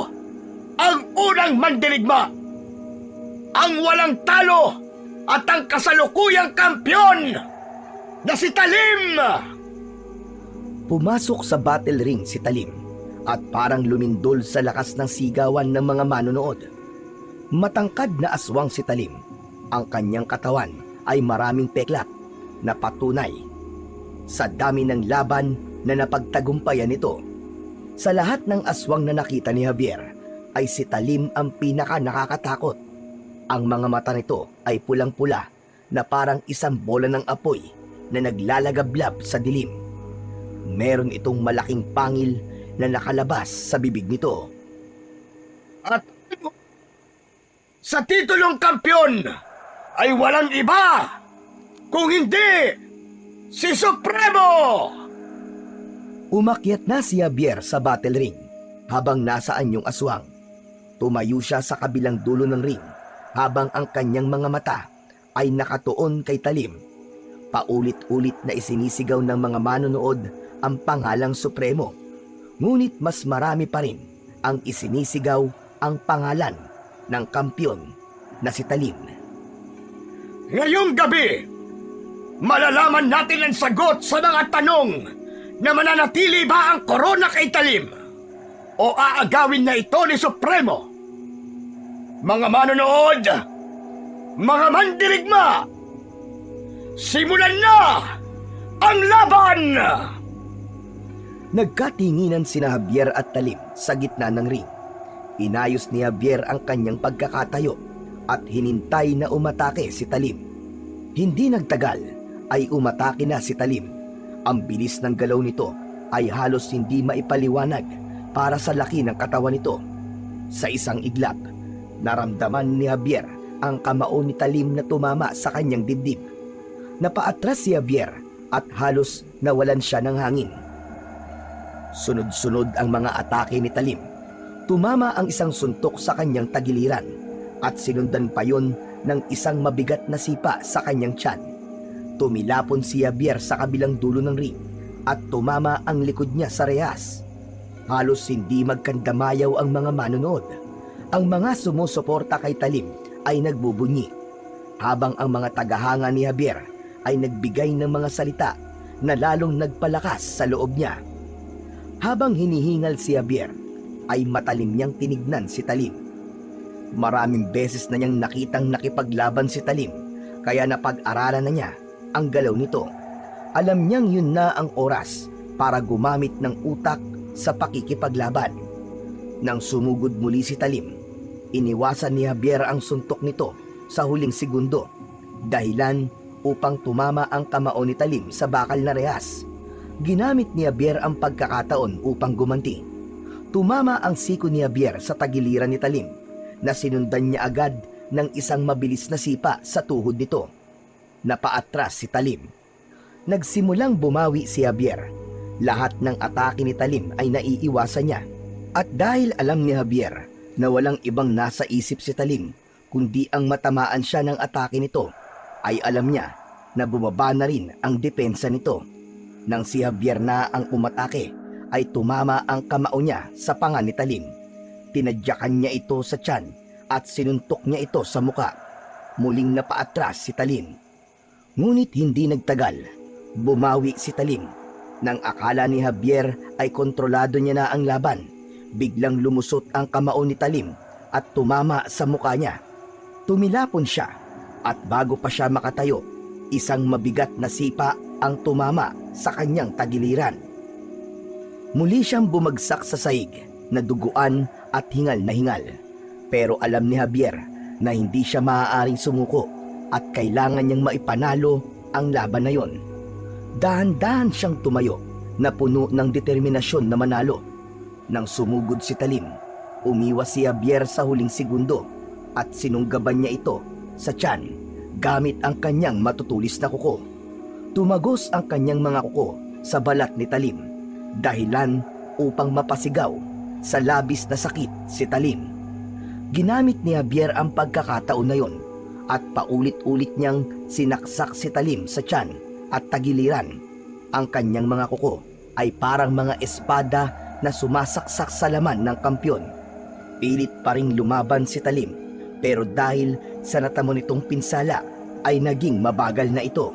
ang unang mandirigma, ang walang talo at ang kasalukuyang kampyon na si Talim!
Pumasok sa battle ring si Talim at parang lumindol sa lakas ng sigawan ng mga manonood. Matangkad na aswang si Talim. Ang kanyang katawan ay maraming peklap na patunay sa dami ng laban na napagtagumpayan nito. Sa lahat ng aswang na nakita ni Javier ay si Talim ang pinaka nakakatakot. Ang mga mata nito ay pulang-pula na parang isang bola ng apoy na naglalagablab sa dilim. Meron itong malaking pangil na nakalabas sa bibig nito.
At sa titulong kampyon ay walang iba kung hindi si Supremo!
Umakyat na si Javier sa battle ring habang nasaan yung aswang. Tumayo siya sa kabilang dulo ng ring habang ang kanyang mga mata ay nakatuon kay Talim. Paulit-ulit na isinisigaw ng mga manonood ang pangalang Supremo. Ngunit mas marami pa rin ang isinisigaw ang pangalan ng kampyon na si Talim.
Ngayong gabi, malalaman natin ang sagot sa mga tanong na mananatili ba ang korona kay Talim o aagawin na ito ni Supremo. Mga manonood, mga mandirigma, simulan na ang laban!
Nagkatinginan sina Javier at Talim sa gitna ng ring. Inayos ni Javier ang kanyang pagkakatayo at hinintay na umatake si Talim. Hindi nagtagal ay umatake na si Talim. Ang bilis ng galaw nito ay halos hindi maipaliwanag para sa laki ng katawan nito. Sa isang iglap, naramdaman ni Javier ang kamao ni Talim na tumama sa kanyang dibdib. Napaatras si Javier at halos nawalan siya ng hangin. Sunod-sunod ang mga atake ni Talim. Tumama ang isang suntok sa kanyang tagiliran at sinundan pa yon ng isang mabigat na sipa sa kanyang tiyan. Tumilapon si Javier sa kabilang dulo ng ring at tumama ang likod niya sa rehas. Halos hindi magkandamayaw ang mga manonood. Ang mga sumusuporta kay Talim ay nagbubunyi, habang ang mga tagahanga ni Javier ay nagbigay ng mga salita na lalong nagpalakas sa loob niya. Habang hinihingal si Javier, ay matalim niyang tinignan si Talim. Maraming beses na niyang nakitang nakipaglaban si Talim, kaya napag-aralan na niya ang galaw nito. Alam niyang yun na ang oras para gumamit ng utak sa pakikipaglaban. Nang sumugod muli si Talim, iniwasan ni Javier ang suntok nito sa huling segundo, dahilan upang tumama ang kamao ni Talim sa bakal na rehas. Ginamit ni Javier ang pagkakataon upang gumanti. Tumama ang siko ni Javier sa tagiliran ni Talim, na sinundan niya agad ng isang mabilis na sipa sa tuhod nito. Napaatras si Talim. Nagsimulang bumawi si Javier. Lahat ng atake ni Talim ay naiiwasan niya. At dahil alam ni Javier na walang ibang nasa isip si Talim kundi ang matamaan siya ng atake nito, ay alam niya na bumaba na rin ang depensa nito. Nang si Javier na ang umatake, ay tumama ang kamao niya sa panga ni Talim. Tinadyakan niya ito sa tiyan at sinuntok niya ito sa muka. Muling napaatras si Talim. Ngunit hindi nagtagal, bumawi si Talim. Nang akala ni Javier ay kontrolado niya na ang laban, biglang lumusot ang kamao ni Talim at tumama sa muka niya. Tumilapon siya at bago pa siya makatayo, isang mabigat na sipa ang tumama sa kanyang tagiliran. Muli siyang bumagsak sa sahig, naduguan at hingal na hingal. Pero alam ni Javier na hindi siya maaaring sumuko at kailangan niyang maipanalo ang laban na yon. Dahan-dahan siyang tumayo na puno ng determinasyon na manalo. Nang sumugod si Talim, umiwas si Javier sa huling segundo at sinunggaban niya ito sa tiyan gamit ang kanyang matutulis na kuko. Tumagos ang kanyang mga kuko sa balat ni Talim, dahilan upang mapasigaw sa labis na sakit si Talim. Ginamit ni Javier ang pagkakataon na yon at paulit-ulit niyang sinaksak si Talim sa tiyan at tagiliran. Ang kanyang mga kuko ay parang mga espada na sumasaksak sa laman ng kampyon. Pilit pa ring lumaban si Talim, pero dahil sa natamo nitong pinsala ay naging mabagal na ito.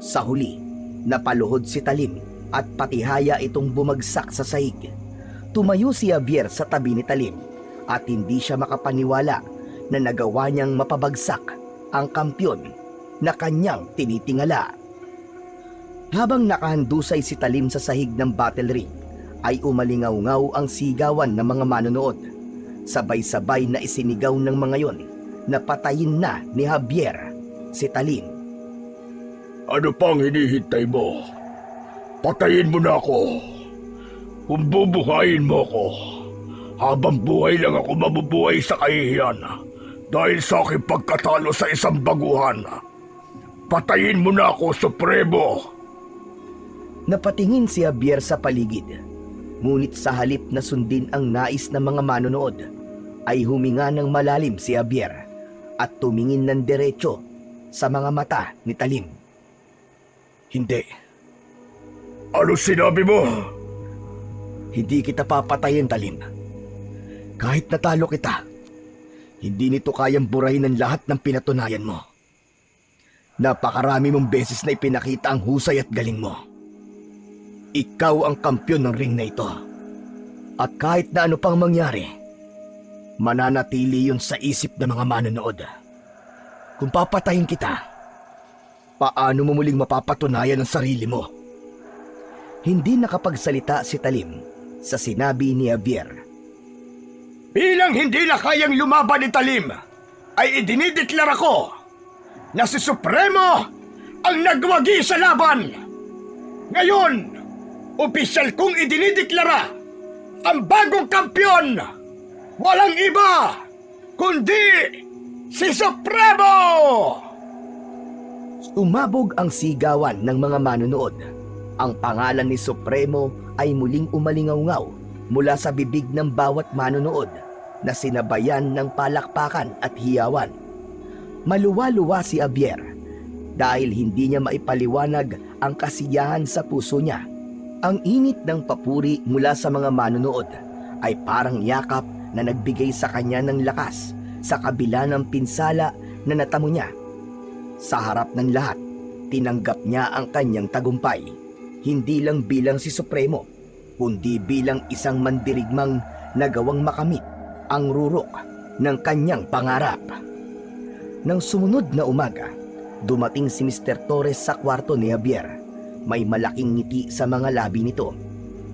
Sa huli, napaluhod si Talim at patihaya itong bumagsak sa sahig. Tumayo si Javier sa tabi ni Talim at hindi siya makapaniwala na nagawa niyang mapabagsak ang kampyon na kanyang tinitingala. Habang nakahandusay si Talim sa sahig ng battle ring, ay umalingaw-ngaw ang sigawan ng mga manonood. Sabay-sabay na isinigaw ng mga yon na patayin na ni Javier si Talim.
Ano pang hinihintay mo? Patayin mo na ako. Kung bubuhayin mo ako, habang buhay lang ako mabubuhay sa kahihiyan dahil sa aking pagkatalo sa isang baguhan. Patayin mo na ako, Supremo!
Napatingin si Javier sa paligid. Ngunit sa halip na sundin ang nais ng mga manonood, ay huminga ng malalim si Javier at tumingin ng diretso sa mga mata ni Talim.
Hindi. Ano sinabi mo?
Hindi kita papatayin, Talim. Kahit natalo kita, hindi nito kayang burahin ang lahat ng pinatunayan mo. Napakarami mong beses na ipinakita ang husay at galing mo. Ikaw ang kampyon ng ring na ito. At kahit na ano pang mangyari, mananatili yun sa isip ng mga manonood. Kung papatayin kita, paano mo muling mapapatunayan ang sarili mo? Hindi nakapagsalita si Talim sa sinabi ni Javier.
Bilang hindi na kayang lumaban ni Talim, ay idinideklara ko na si Supremo ang nagwagi sa laban. Ngayon, opisyal kong idinideklara ang bagong kampyon. Walang iba kundi si Supremo!
Umabog ang sigawan ng mga manonood. Ang pangalan ni Supremo ay muling umalingaw-ngaw mula sa bibig ng bawat manonood na sinabayan ng palakpakan at hiyawan. Maluwa-luwa si Javier dahil hindi niya maipaliwanag ang kasiyahan sa puso niya. Ang init ng papuri mula sa mga manonood ay parang yakap na nagbigay sa kanya ng lakas sa kabila ng pinsala na natamo niya. Sa harap ng lahat, tinanggap niya ang kanyang tagumpay, hindi lang bilang si Supremo, kundi bilang isang mandirigmang nagawang makamit ang rurok ng kanyang pangarap. Nang sumunod na umaga, dumating si Mr. Torres sa kwarto ni Javier. May malaking ngiti sa mga labi nito.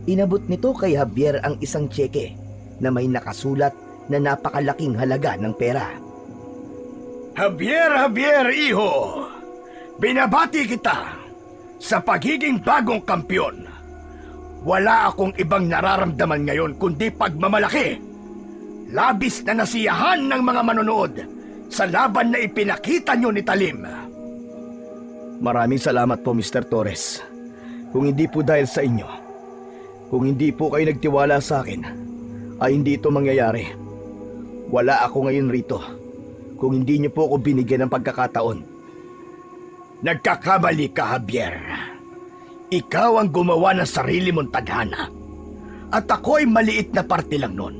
Inabot nito kay Javier ang isang tseke na may nakasulat na napakalaking halaga ng pera.
Javier, iho! Binabati kita sa pagiging bagong kampyon. Wala akong ibang nararamdaman ngayon kundi pagmamalaki. Labis na nasiyahan ng mga manonood sa laban na ipinakita nyo ni Talim.
Maraming salamat po, Mr. Torres. Kung hindi po dahil sa inyo, kung hindi po kayo nagtiwala sa akin, ay hindi ito mangyayari. Wala ako ngayon rito kung hindi niyo po ako binigyan ng pagkakataon.
Nagkakamali ka, Javier. Ikaw ang gumawa ng sarili mong tadhana. At ako ay maliit na parte lang nun.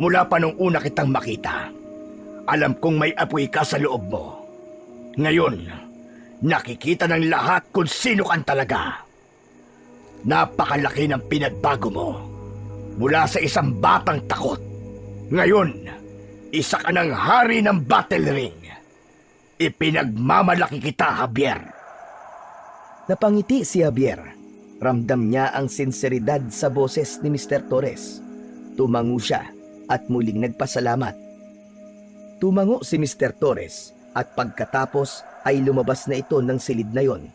Mula pa nung una kitang makita, alam kong may apoy ka sa loob mo. Ngayon, nakikita ng lahat kung sino kan talaga. Napakalaki ng pinagbago mo. Mula sa isang batang takot, ngayon, isa ka ng hari ng battle ring. Ipinagmamalaki kita, Javier.
Napangiti si Javier. Ramdam niya ang sinseridad sa boses ni Mr. Torres. Tumango siya at muling nagpasalamat. Tumango si Mr. Torres at pagkatapos ay lumabas na ito ng silid na yon.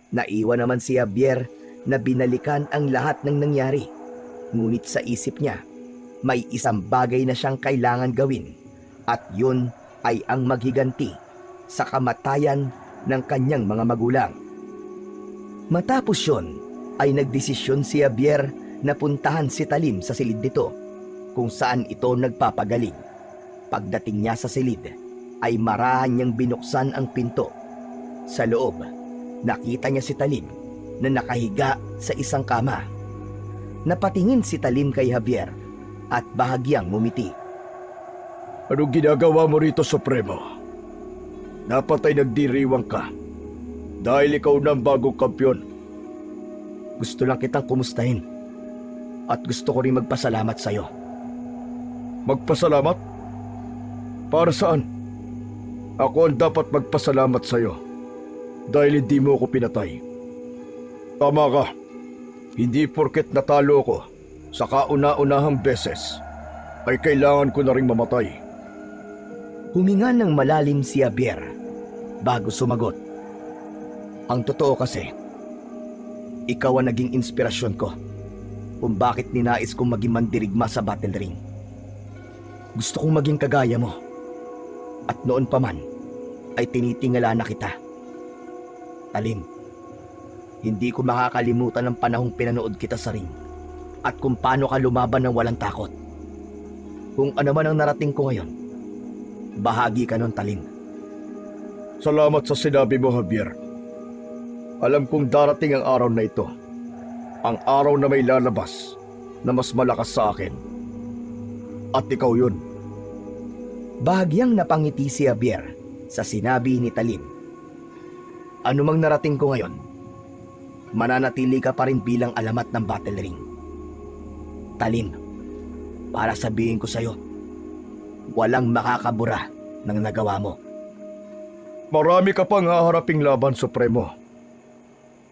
Naiwan naman si Javier na binalikan ang lahat ng nangyari. Ngunit sa isip niya, may isang bagay na siyang kailangan gawin at yun ay ang maghiganti sa kamatayan ng kanyang mga magulang. Matapos yun, ay nagdesisyon si Javier na puntahan si Talim sa silid nito kung saan ito nagpapagaling. Pagdating niya sa silid, ay marahan niyang binuksan ang pinto. Sa loob, nakita niya si Talim na nakahiga sa isang kama. Napatingin si Talim kay Javier at bahagyang ngumiti.
Anong ginagawa mo rito, Supremo? Dapat ay nagdiriwang ka dahil ikaw na ang bagong kampyon.
Gusto lang kitang kumustahin at gusto ko rin magpasalamat sa'yo.
Magpasalamat? Para saan? Ako ang dapat magpasalamat sa'yo dahil hindi mo ako pinatay. Tama ka. Hindi porket natalo ko sa kauna-unahang beses ay kailangan ko na ring mamatay.
Huminga ng malalim si Javier bago sumagot. Ang totoo kasi, ikaw ang naging inspirasyon ko kung bakit ninais kong maging mandirigma sa battle ring. Gusto kong maging kagaya mo. At noon pa man, ay tinitingala na kita. Talim, hindi ko makakalimutan ang panahong pinanood kita sa ring at kung paano ka lumaban ng walang takot. Kung ano man ang narating ko ngayon, bahagi ka nun, Talim.
Salamat sa sinabi mo, Javier. Alam kong darating ang araw na ito. Ang araw na may lalabas na mas malakas sa akin. At ikaw yun.
Bahagyang napangiti si Javier sa sinabi ni Talim. Ano mang narating ko ngayon, mananatili ka pa rin bilang alamat ng battle ring. Talim, para sabihin ko sa'yo, walang makakabura ng nagawa mo.
Marami ka pang haharaping laban, Supremo.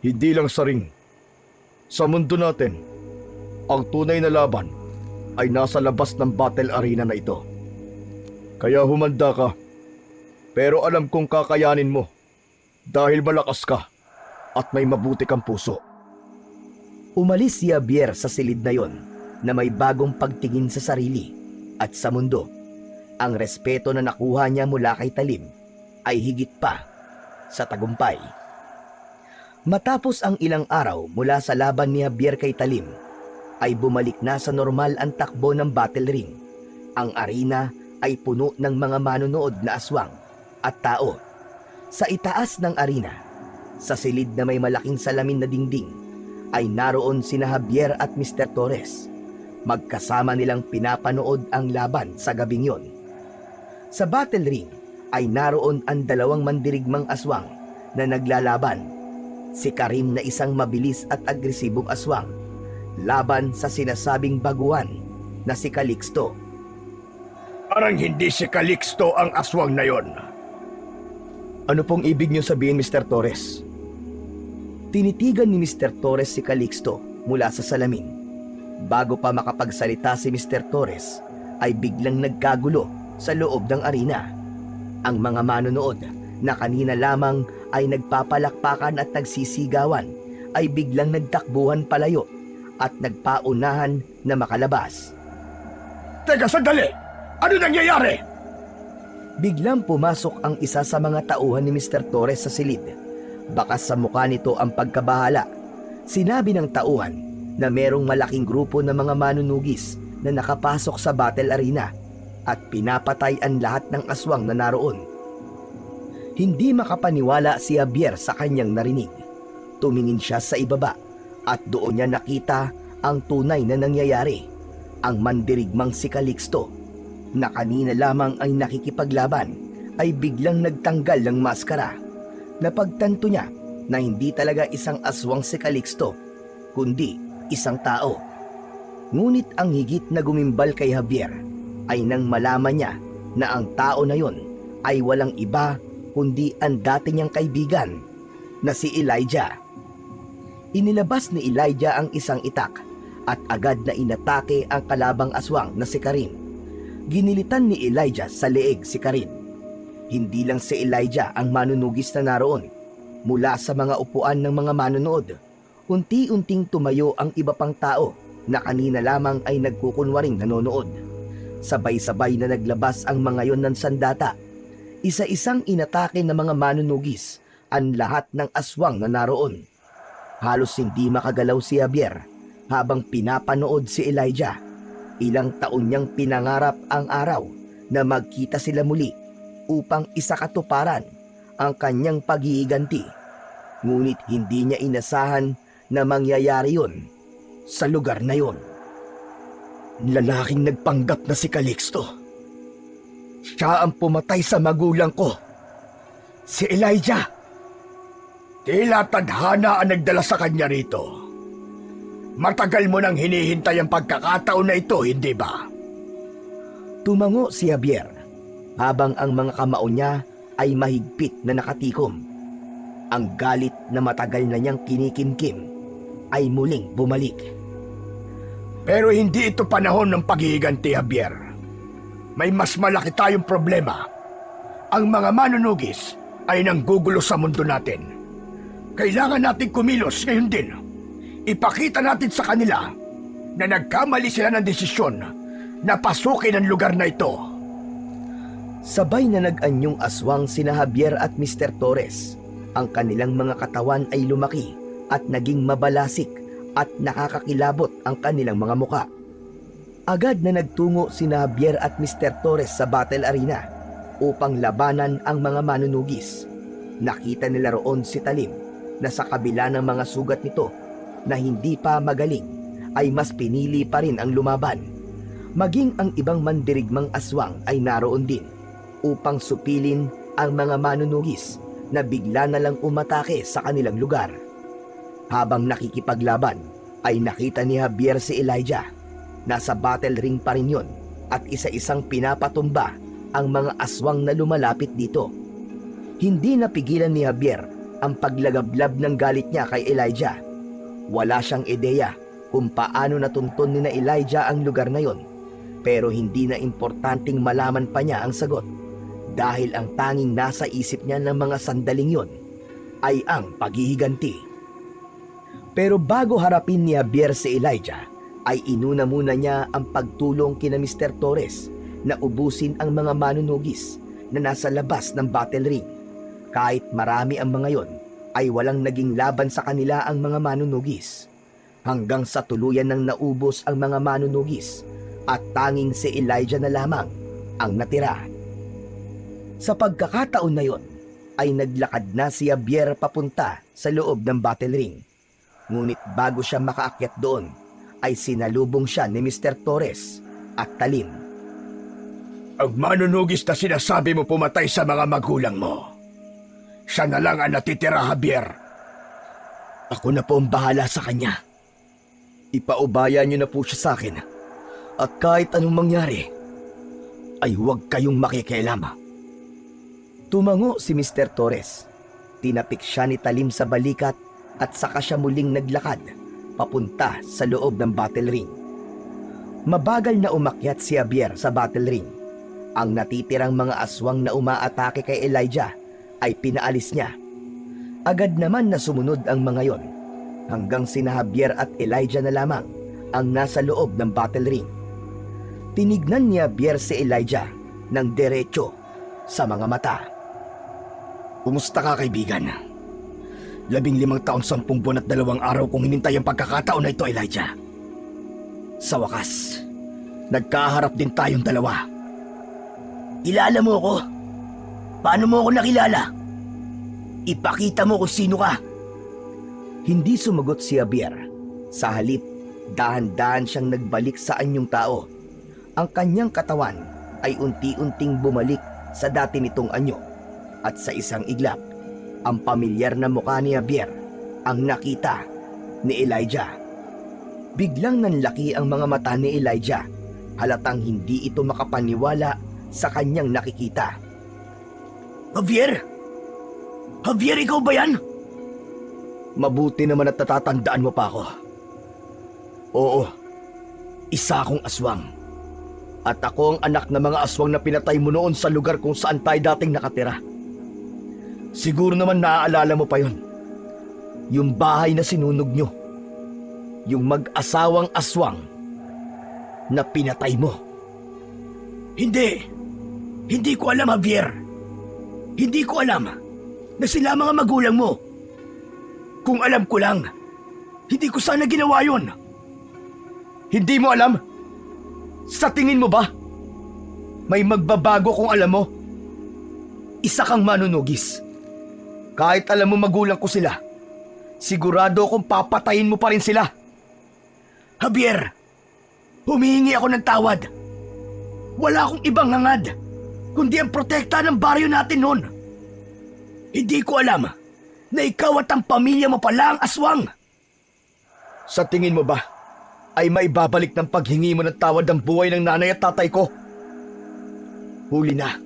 Hindi lang sa ring. Sa mundo natin, ang tunay na laban ay nasa labas ng battle arena na ito. Kaya humanda ka. Pero alam kong kakayanin mo dahil malakas ka at may mabuti kang puso.
Umalis si Javier sa silid na yon na may bagong pagtingin sa sarili at sa mundo. Ang respeto na nakuha niya mula kay Talim ay higit pa sa tagumpay. Matapos ang ilang araw mula sa laban ni Javier kay Talim, ay bumalik na sa normal ang takbo ng battle ring. Ang arena ay puno ng mga manonood na aswang at tao. Sa itaas ng arena, sa silid na may malaking salamin na dingding, ay naroon sina Javier at Mr. Torres. Magkasama nilang pinapanood ang laban sa gabing yon. Sa battle ring ay naroon ang dalawang mandirigmang aswang na naglalaban. Si Karim na isang mabilis at agresibong aswang laban sa sinasabing baguhan na si Calixto.
Parang hindi si Calixto ang aswang na yon.
Ano pong ibig niyo sabihin, Mr. Torres? Tinitigan ni Mr. Torres si Calixto mula sa salamin. Bago pa makapagsalita si Mr. Torres, ay biglang nagkagulo sa loob ng arena. Ang mga manonood na kanina lamang ay nagpapalakpakan at nagsisigawan ay biglang nagtakbuhan palayo at nagpaunahan na makalabas.
Teka, sandali! Ano nangyayari?
Biglang pumasok ang isa sa mga tauhan ni Mr. Torres sa silid. Bakas sa mukha nito ang pagkabahala. Sinabi ng tauhan na merong malaking grupo ng mga manunugis na nakapasok sa battle arena at pinapatay ang lahat ng aswang na naroon. Hindi makapaniwala si Javier sa kanyang narinig. Tumingin siya sa ibaba at doon niya nakita ang tunay na nangyayari. Ang mandirigmang si Calixto na kanina lamang ay nakikipaglaban ay biglang nagtanggal ng maskara. Napagtanto niya na hindi talaga isang aswang si Calixto, kundi isang tao. Ngunit ang higit na gumimbal kay Javier ay nang malaman niya na ang tao na yon ay walang iba kundi ang dati niyang kaibigan na si Elijah. Inilabas ni Elijah ang isang itak at agad na inatake ang kalabang aswang na si Karim. Ginilitan ni Elijah sa leeg si Karim. Hindi lang si Elijah ang manunugis na naroon. Mula sa mga upuan ng mga manonood, unti-unting tumayo ang iba pang tao na kanina lamang ay nagkukunwaring nanonood. Sabay-sabay na naglabas ang mga yon ng sandata. Isa-isang inatake ng mga manunugis ang lahat ng aswang na naroon. Halos hindi makagalaw si Javier habang pinapanood si Elijah. Ilang taon niyang pinangarap ang araw na magkita sila muli upang isakatuparan ang kanyang paghihiganti. Ngunit hindi niya inasahan na mangyayari yon sa lugar na yon. Lalaking nagpanggap na si Calixto. Siya ang pumatay sa magulang ko. Si Elijah.
Tila tadhana ang nagdala sa kanya rito. Matagal mo nang hinihintay ang pagkakataon na ito, hindi ba?
Tumango si Javier habang ang mga kamao niya ay mahigpit na nakatikom. Ang galit na matagal na niyang kinikimkim ay muling bumalik.
Pero hindi ito panahon ng paghihiganti, Javier. May mas malaki tayong problema. Ang mga manunugis ay nanggugulo sa mundo natin. Kailangan natin kumilos ngayon din. Ipakita natin sa kanila na nagkamali sila ng desisyon na pasukin ang lugar na ito.
Sabay na nag-anyong aswang sina Javier at Mr. Torres. Ang kanilang mga katawan ay lumaki at naging mabalasik at nakakakilabot ang kanilang mga muka. Agad na nagtungo sina Javier at Mr. Torres sa battle arena upang labanan ang mga manunugis. Nakita nila roon si Talim na sa kabila ng mga sugat nito na hindi pa magaling ay mas pinili pa rin ang lumaban. Maging ang ibang mandirigmang aswang ay naroon din upang supilin ang mga manunugis na bigla na lang umatake sa kanilang lugar. Habang nakikipaglaban ay nakita ni Javier si Elijah. Nasa battle ring pa rin yun at isa-isang pinapatumba ang mga aswang na lumalapit dito. Hindi napigilan ni Javier ang paglagablab ng galit niya kay Elijah. Wala siyang ideya kung paano natuntun ni na Elijah ang lugar na yon, pero hindi na importanteng malaman pa niya ang sagot dahil ang tanging nasa isip niya ng mga sandaling yon ay ang paghihiganti. Pero bago harapin ni Javier si Elijah, ay inuna muna niya ang pagtulong kina Mr. Torres na ubusin ang mga manunugis na nasa labas ng battle ring. Kahit marami ang mga yon, ay walang naging laban sa kanila ang mga manunugis. Hanggang sa tuluyan ng naubos ang mga manunugis at tanging si Elijah na lamang ang natira. Sa pagkakataon na yon, ay naglakad na si Javier papunta sa loob ng battle ring. Ngunit bago siya makaakyat doon, ay sinalubong siya ni Mr. Torres at Talim.
Ang manunugis na sinasabi mo pumatay sa mga magulang mo. Siya na lang ang natitira, Javier.
Ako na po ang bahala sa kanya. Ipaubaya niyo na po siya sa akin. At kahit anong mangyari, ay huwag kayong makikialam. Tumango si Mr. Torres. Tinapik siya ni Talim sa balikat at saka siya muling naglakad papunta sa loob ng battle ring. Mabagal na umakyat si Javier sa battle ring. Ang natitirang mga aswang na umaatake kay Elijah ay pinaalis niya. Agad naman na sumunod ang mga yon, hanggang sina Javier at Elijah na lamang ang nasa loob ng battle ring. Tinignan ni Javier si Elijah ng derecho sa mga mata.
Kumusta ka, kaibigan? 15 taon, 10 buwan at 2 araw kung hinintay ang pagkakataon na ito, Elijah. Sa wakas, nagkaharap din tayong dalawa.
Kilala mo ako? Paano mo ako nakilala? Ipakita mo kung sino ka.
Hindi sumagot si Javier. Sa halip, dahan-dahan siyang nagbalik sa anyong tao. Ang kanyang katawan ay unti-unting bumalik sa dati nitong anyo. At sa isang iglap, ang pamilyar na mukha ni Javier ang nakita ni Elijah. Biglang nanlaki ang mga mata ni Elijah, halatang hindi ito makapaniwala sa kanyang nakikita.
Javier? Javier, ikaw ba yan?
Mabuti naman at natatandaan mo pa ako. Oo, isa akong aswang. At ako ang anak ng mga aswang na pinatay mo noon sa lugar kung saan tayo dating nakatira. Siguro naman naaalala mo pa yon. Yung bahay na sinunog nyo. Yung mag-asawang aswang na pinatay mo.
Hindi. Hindi ko alam, Javier. Hindi ko alam na sila mga magulang mo. Kung alam ko lang, hindi ko sana ginawa yon.
Hindi mo alam? Sa tingin mo ba? May magbabago kung alam mo? Isa kang manunugis. Kahit alam mo magulang ko sila, sigurado akong papatayin mo pa rin sila.
Javier, humihingi ako ng tawad. Wala akong ibang hangad, kundi ang protekta ng baryo natin noon. Hindi ko alam na ikaw at ang pamilya mo pala ang aswang.
Sa tingin mo ba, ay maibabalik ng paghingi mo ng tawad ang buhay ng nanay at tatay ko? Huli na.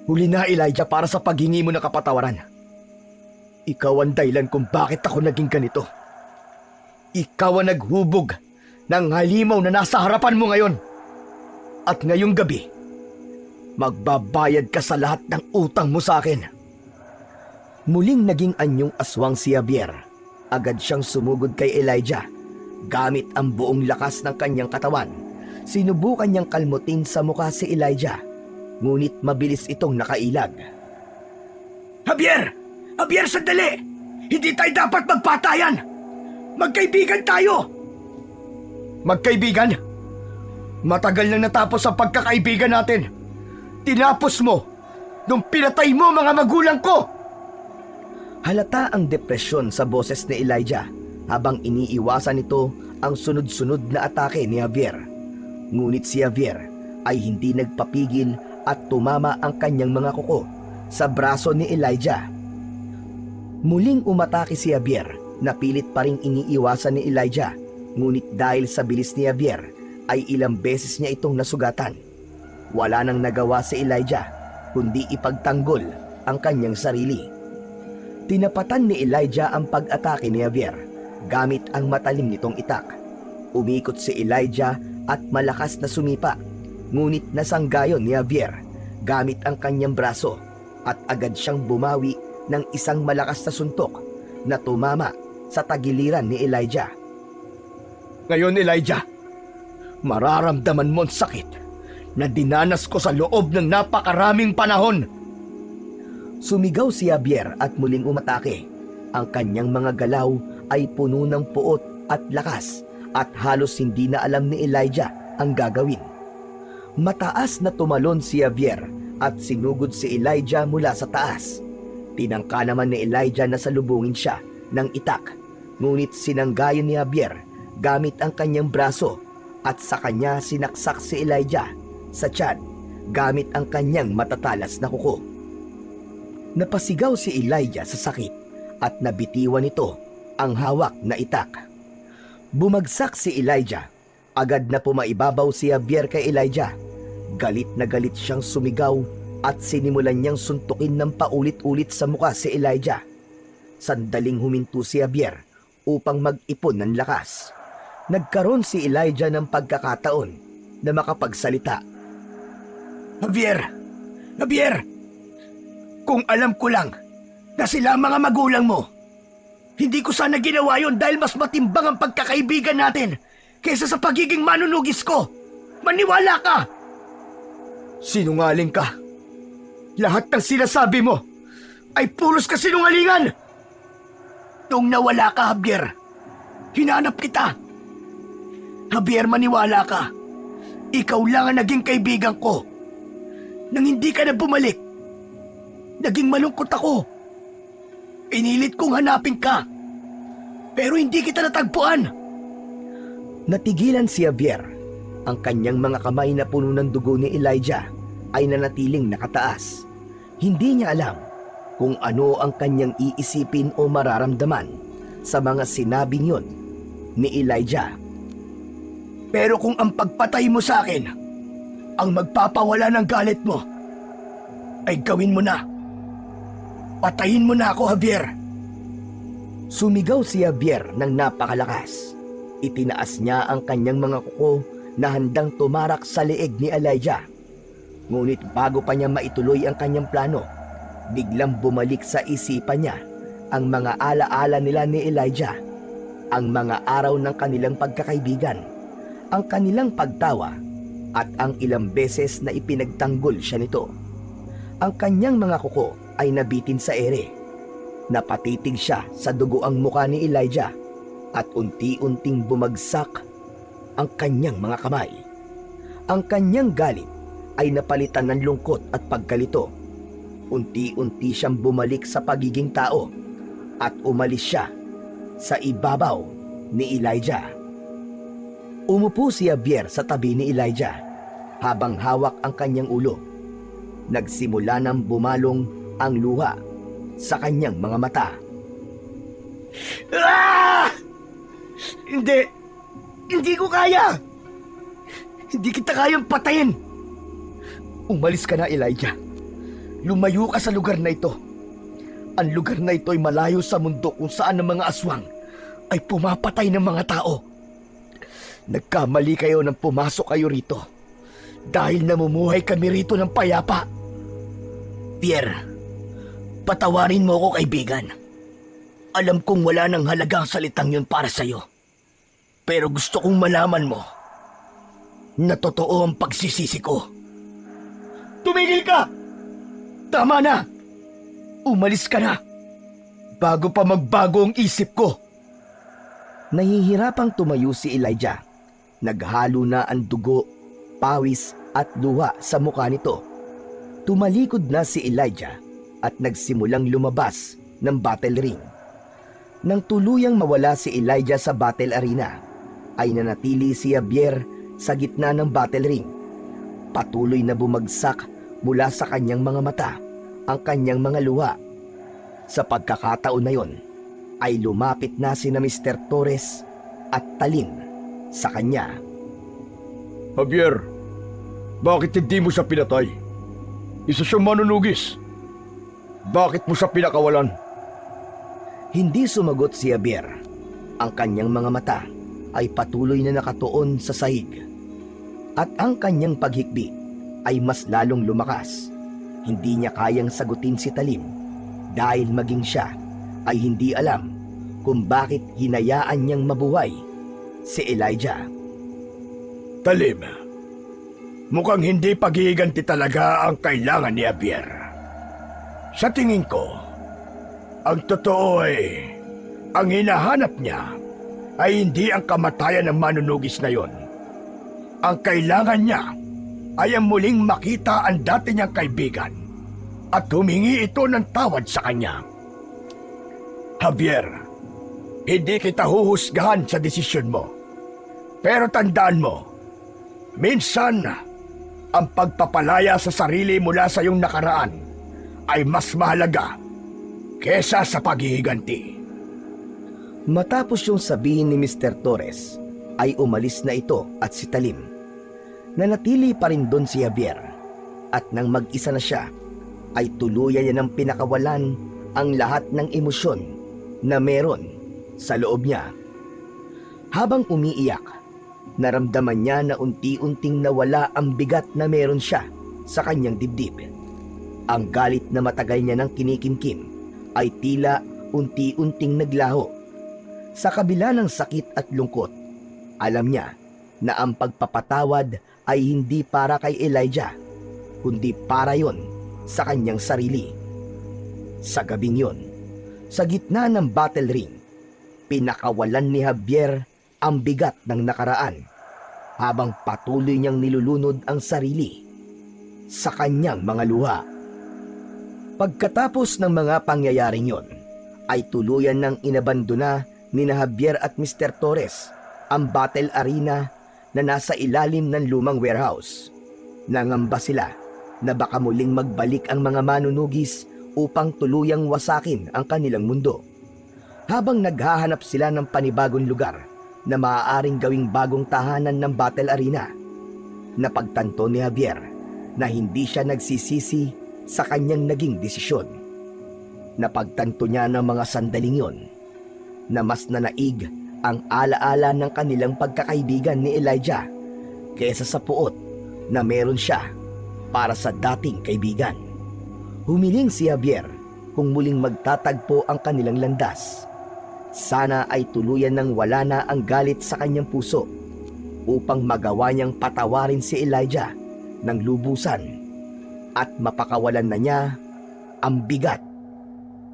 Huli na, Elijah, para sa paghingi mo ng kapatawaran. Ikaw ang dahilan kung bakit ako naging ganito. Ikaw ang naghubog ng halimaw na nasa harapan mo ngayon. At ngayong gabi, magbabayad ka sa lahat ng utang mo sa akin. Muling naging anyong aswang si Javier. Agad siyang sumugod kay Elijah. Gamit ang buong lakas ng kanyang katawan, sinubukan niyang kalmutin sa mukha si Elijah. Ngunit mabilis itong nakailag.
Javier! Javier, sandali! Hindi tayo dapat magpatayan! Magkaibigan tayo!
Magkaibigan? Matagal nang natapos ang pagkakaibigan natin. Tinapos mo nung pinatay mo mga magulang ko! Halata ang depresyon sa boses ni Elijah habang iniiwasan nito ang sunod-sunod na atake ni Javier. Ngunit si Javier ay hindi nagpapigil at tumama ang kanyang mga kuko sa braso ni Elijah. Muling umatake si Javier na pilit pa ring iniiwasan ni Elijah, ngunit dahil sa bilis ni Javier ay ilang beses niya itong nasugatan. Wala nang nagawa si Elijah kundi ipagtanggol ang kanyang sarili. Tinapatan ni Elijah ang pag-atake ni Javier gamit ang matalim nitong itak. Umikot si Elijah at malakas na sumipa, ngunit nasanggayon ni Javier gamit ang kanyang braso at agad siyang bumawi ng isang malakas na suntok na tumama sa tagiliran ni Elijah.
Ngayon, Elijah, mararamdaman mo ang sakit na dinanas ko sa loob ng napakaraming panahon.
Sumigaw si Javier at muling umatake. Ang kanyang mga galaw ay puno ng puot at lakas at halos hindi na alam ni Elijah ang gagawin. Mataas na tumalon si Javier at sinugod si Elijah mula sa taas. Tinangka naman ni Elijah na salubungin siya ng itak, ngunit sinanggayon ni Javier gamit ang kanyang braso at sa kanya sinaksak si Elijah sa tiyan gamit ang kanyang matatalas na kuko. Napasigaw si Elijah sa sakit at nabitiwan nito ang hawak na itak. Bumagsak si Elijah. Agad na pumaibabaw si Javier kay Elijah. Galit na galit siyang sumigaw at sinimulan niyang suntukin ng paulit-ulit sa mukha si Elijah. Sandaling huminto si Javier upang mag-ipon ng lakas. Nagkaroon si Elijah ng pagkakataon na makapagsalita.
Javier! Javier! Kung alam ko lang na sila ang mga magulang mo, hindi ko sana ginawa yon dahil mas matimbang ang pagkakaibigan natin kaysa sa pagiging manunugis ko. Maniwala ka! Sinungaling ka. Lahat ng sinasabi mo ay puros kasinungalingan. Nung nawala ka, Javier, hinanap kita. Javier, maniwala ka. Ikaw lang ang naging kaibigan ko. Nang hindi ka na bumalik, naging malungkot ako. Pinilit kong hanapin ka, pero hindi kita natagpuan.
Natigilan si Javier. Ang kanyang mga kamay na puno ng dugo ni Elijah ay nanatiling nakataas. Hindi niya alam kung ano ang kanyang iisipin o mararamdaman sa mga sinabing yun ni Elijah.
Pero kung ang pagpatay mo sa akin ang magpapawala ng galit mo, ay gawin mo na. Patayin mo na ako, Javier.
Sumigaw si Javier ng napakalakas. Itinaas niya ang kanyang mga kuko na handang tumarak sa leeg ni Elijah. Ngunit bago pa niya maituloy ang kanyang plano, biglang bumalik sa isipan niya ang mga alaala nila ni Elijah, ang mga araw ng kanilang pagkakaibigan, ang kanilang pagtawa, at ang ilang beses na ipinagtanggol siya nito. Ang kanyang mga kuko ay nabitin sa ere. Napatitig siya sa dugo ang mukha ni Elijah at unti-unting bumagsak ang kanyang mga kamay. Ang kanyang galit ay napalitan ng lungkot at pagkalito. Unti-unti siyang bumalik sa pagiging tao at umalis siya sa ibabaw ni Elijah. Umupo si Javier sa tabi ni Elijah habang hawak ang kanyang ulo. Nagsimula nang bumalong ang luha sa kanyang mga mata.
Ah! Hindi! Hindi ko kaya! Hindi kita kayang patayin! Umalis ka na, Elijah. Lumayo ka sa lugar na ito. Ang lugar na ito ay malayo sa mundo kung saan ang mga aswang ay pumapatay ng mga tao. Nagkamali kayo nang pumasok kayo rito dahil namumuhay kami rito ng payapa. Pierre, patawarin mo ako, kaibigan. Alam kong wala nang halagang salitang yun para sa'yo. Pero gusto kong malaman mo na totoo ang pagsisisi ko. Tumigil ka! Tama na! Umalis ka na! Bago pa magbago ang isip ko.
Nahihirapang tumayo si Elijah. Naghalo na ang dugo, pawis at luha sa mukha nito. Tumalikod na si Elijah at nagsimulang lumabas ng battle ring. Nang tuluyang mawala si Elijah sa battle arena, ay nanatili si Javier sa gitna ng battle ring. Patuloy na bumagsak mula sa kanyang mga mata ang kanyang mga luha. Sa pagkakataon na yon, ay lumapit na sina Mr. Torres at Talim sa kanya.
Javier, bakit hindi mo siya pinatay? Isa siyang manunugis. Bakit mo siya pinakawalan?
Hindi sumagot si Javier. Ang kanyang mga mata ay patuloy na nakatuon sa sahig. At ang kanyang paghikbi ay mas lalong lumakas. Hindi niya kayang sagutin si Talim dahil maging siya ay hindi alam kung bakit hinayaan niyang mabuhay si Elijah.
Talim, mukhang hindi paghihiganti talaga ang kailangan ni Javier. Sa tingin ko, ang totoo ay ang hinahanap niya ay hindi ang kamatayan ng manunugis na yon. Ang kailangan niya ay ang muling makita ang dati niyang kaibigan at humingi ito ng tawad sa kanya. Javier, hindi kita huhusgahan sa desisyon mo. Pero tandaan mo, minsan, ang pagpapalaya sa sarili mula sa iyong nakaraan ay mas mahalaga kesa sa paghihiganti.
Matapos yung sabihin ni Mr. Torres, ay umalis na ito at si Talim. Nanatili pa rin doon si Javier, at nang mag-isa na siya, ay tuluyan niya ng pinakawalan ang lahat ng emosyon na meron sa loob niya. Habang umiiyak, naramdaman niya na unti-unting nawala ang bigat na meron siya sa kanyang dibdib. Ang galit na matagal niya nang kinikimkim ay tila unti-unting naglaho. Sa kabila ng sakit at lungkot, alam niya na ang pagpapatawad ay hindi para kay Elijah, kundi para yon sa kanyang sarili. Sa gabing yon, sa gitna ng battle ring, pinakawalan ni Javier ang bigat ng nakaraan habang patuloy niyang nilulunod ang sarili sa kanyang mga luha. Pagkatapos ng mga pangyayaring yon, ay tuluyan ng inabandona ni Javier at Mr. Torres ang battle arena na nasa ilalim ng lumang warehouse. Nangamba sila na baka muling magbalik ang mga manunugis upang tuluyang wasakin ang kanilang mundo. Habang naghahanap sila ng panibagong lugar na maaaring gawing bagong tahanan ng battle arena, napagtanto ni Javier na hindi siya nagsisisi sa kanyang naging desisyon. Napagtanto niya ng mga sandaling yon na mas nanaig ang alaala ng kanilang pagkakaibigan ni Elijah kaysa sa puot na meron siya para sa dating kaibigan. Humiling si Javier kung muling magtatagpo ang kanilang landas. Sana ay tuluyan ng wala na ang galit sa kanyang puso upang magawa niyang patawarin si Elijah ng lubusan at mapakawalan na niya ang bigat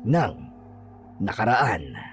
ng nakaraan.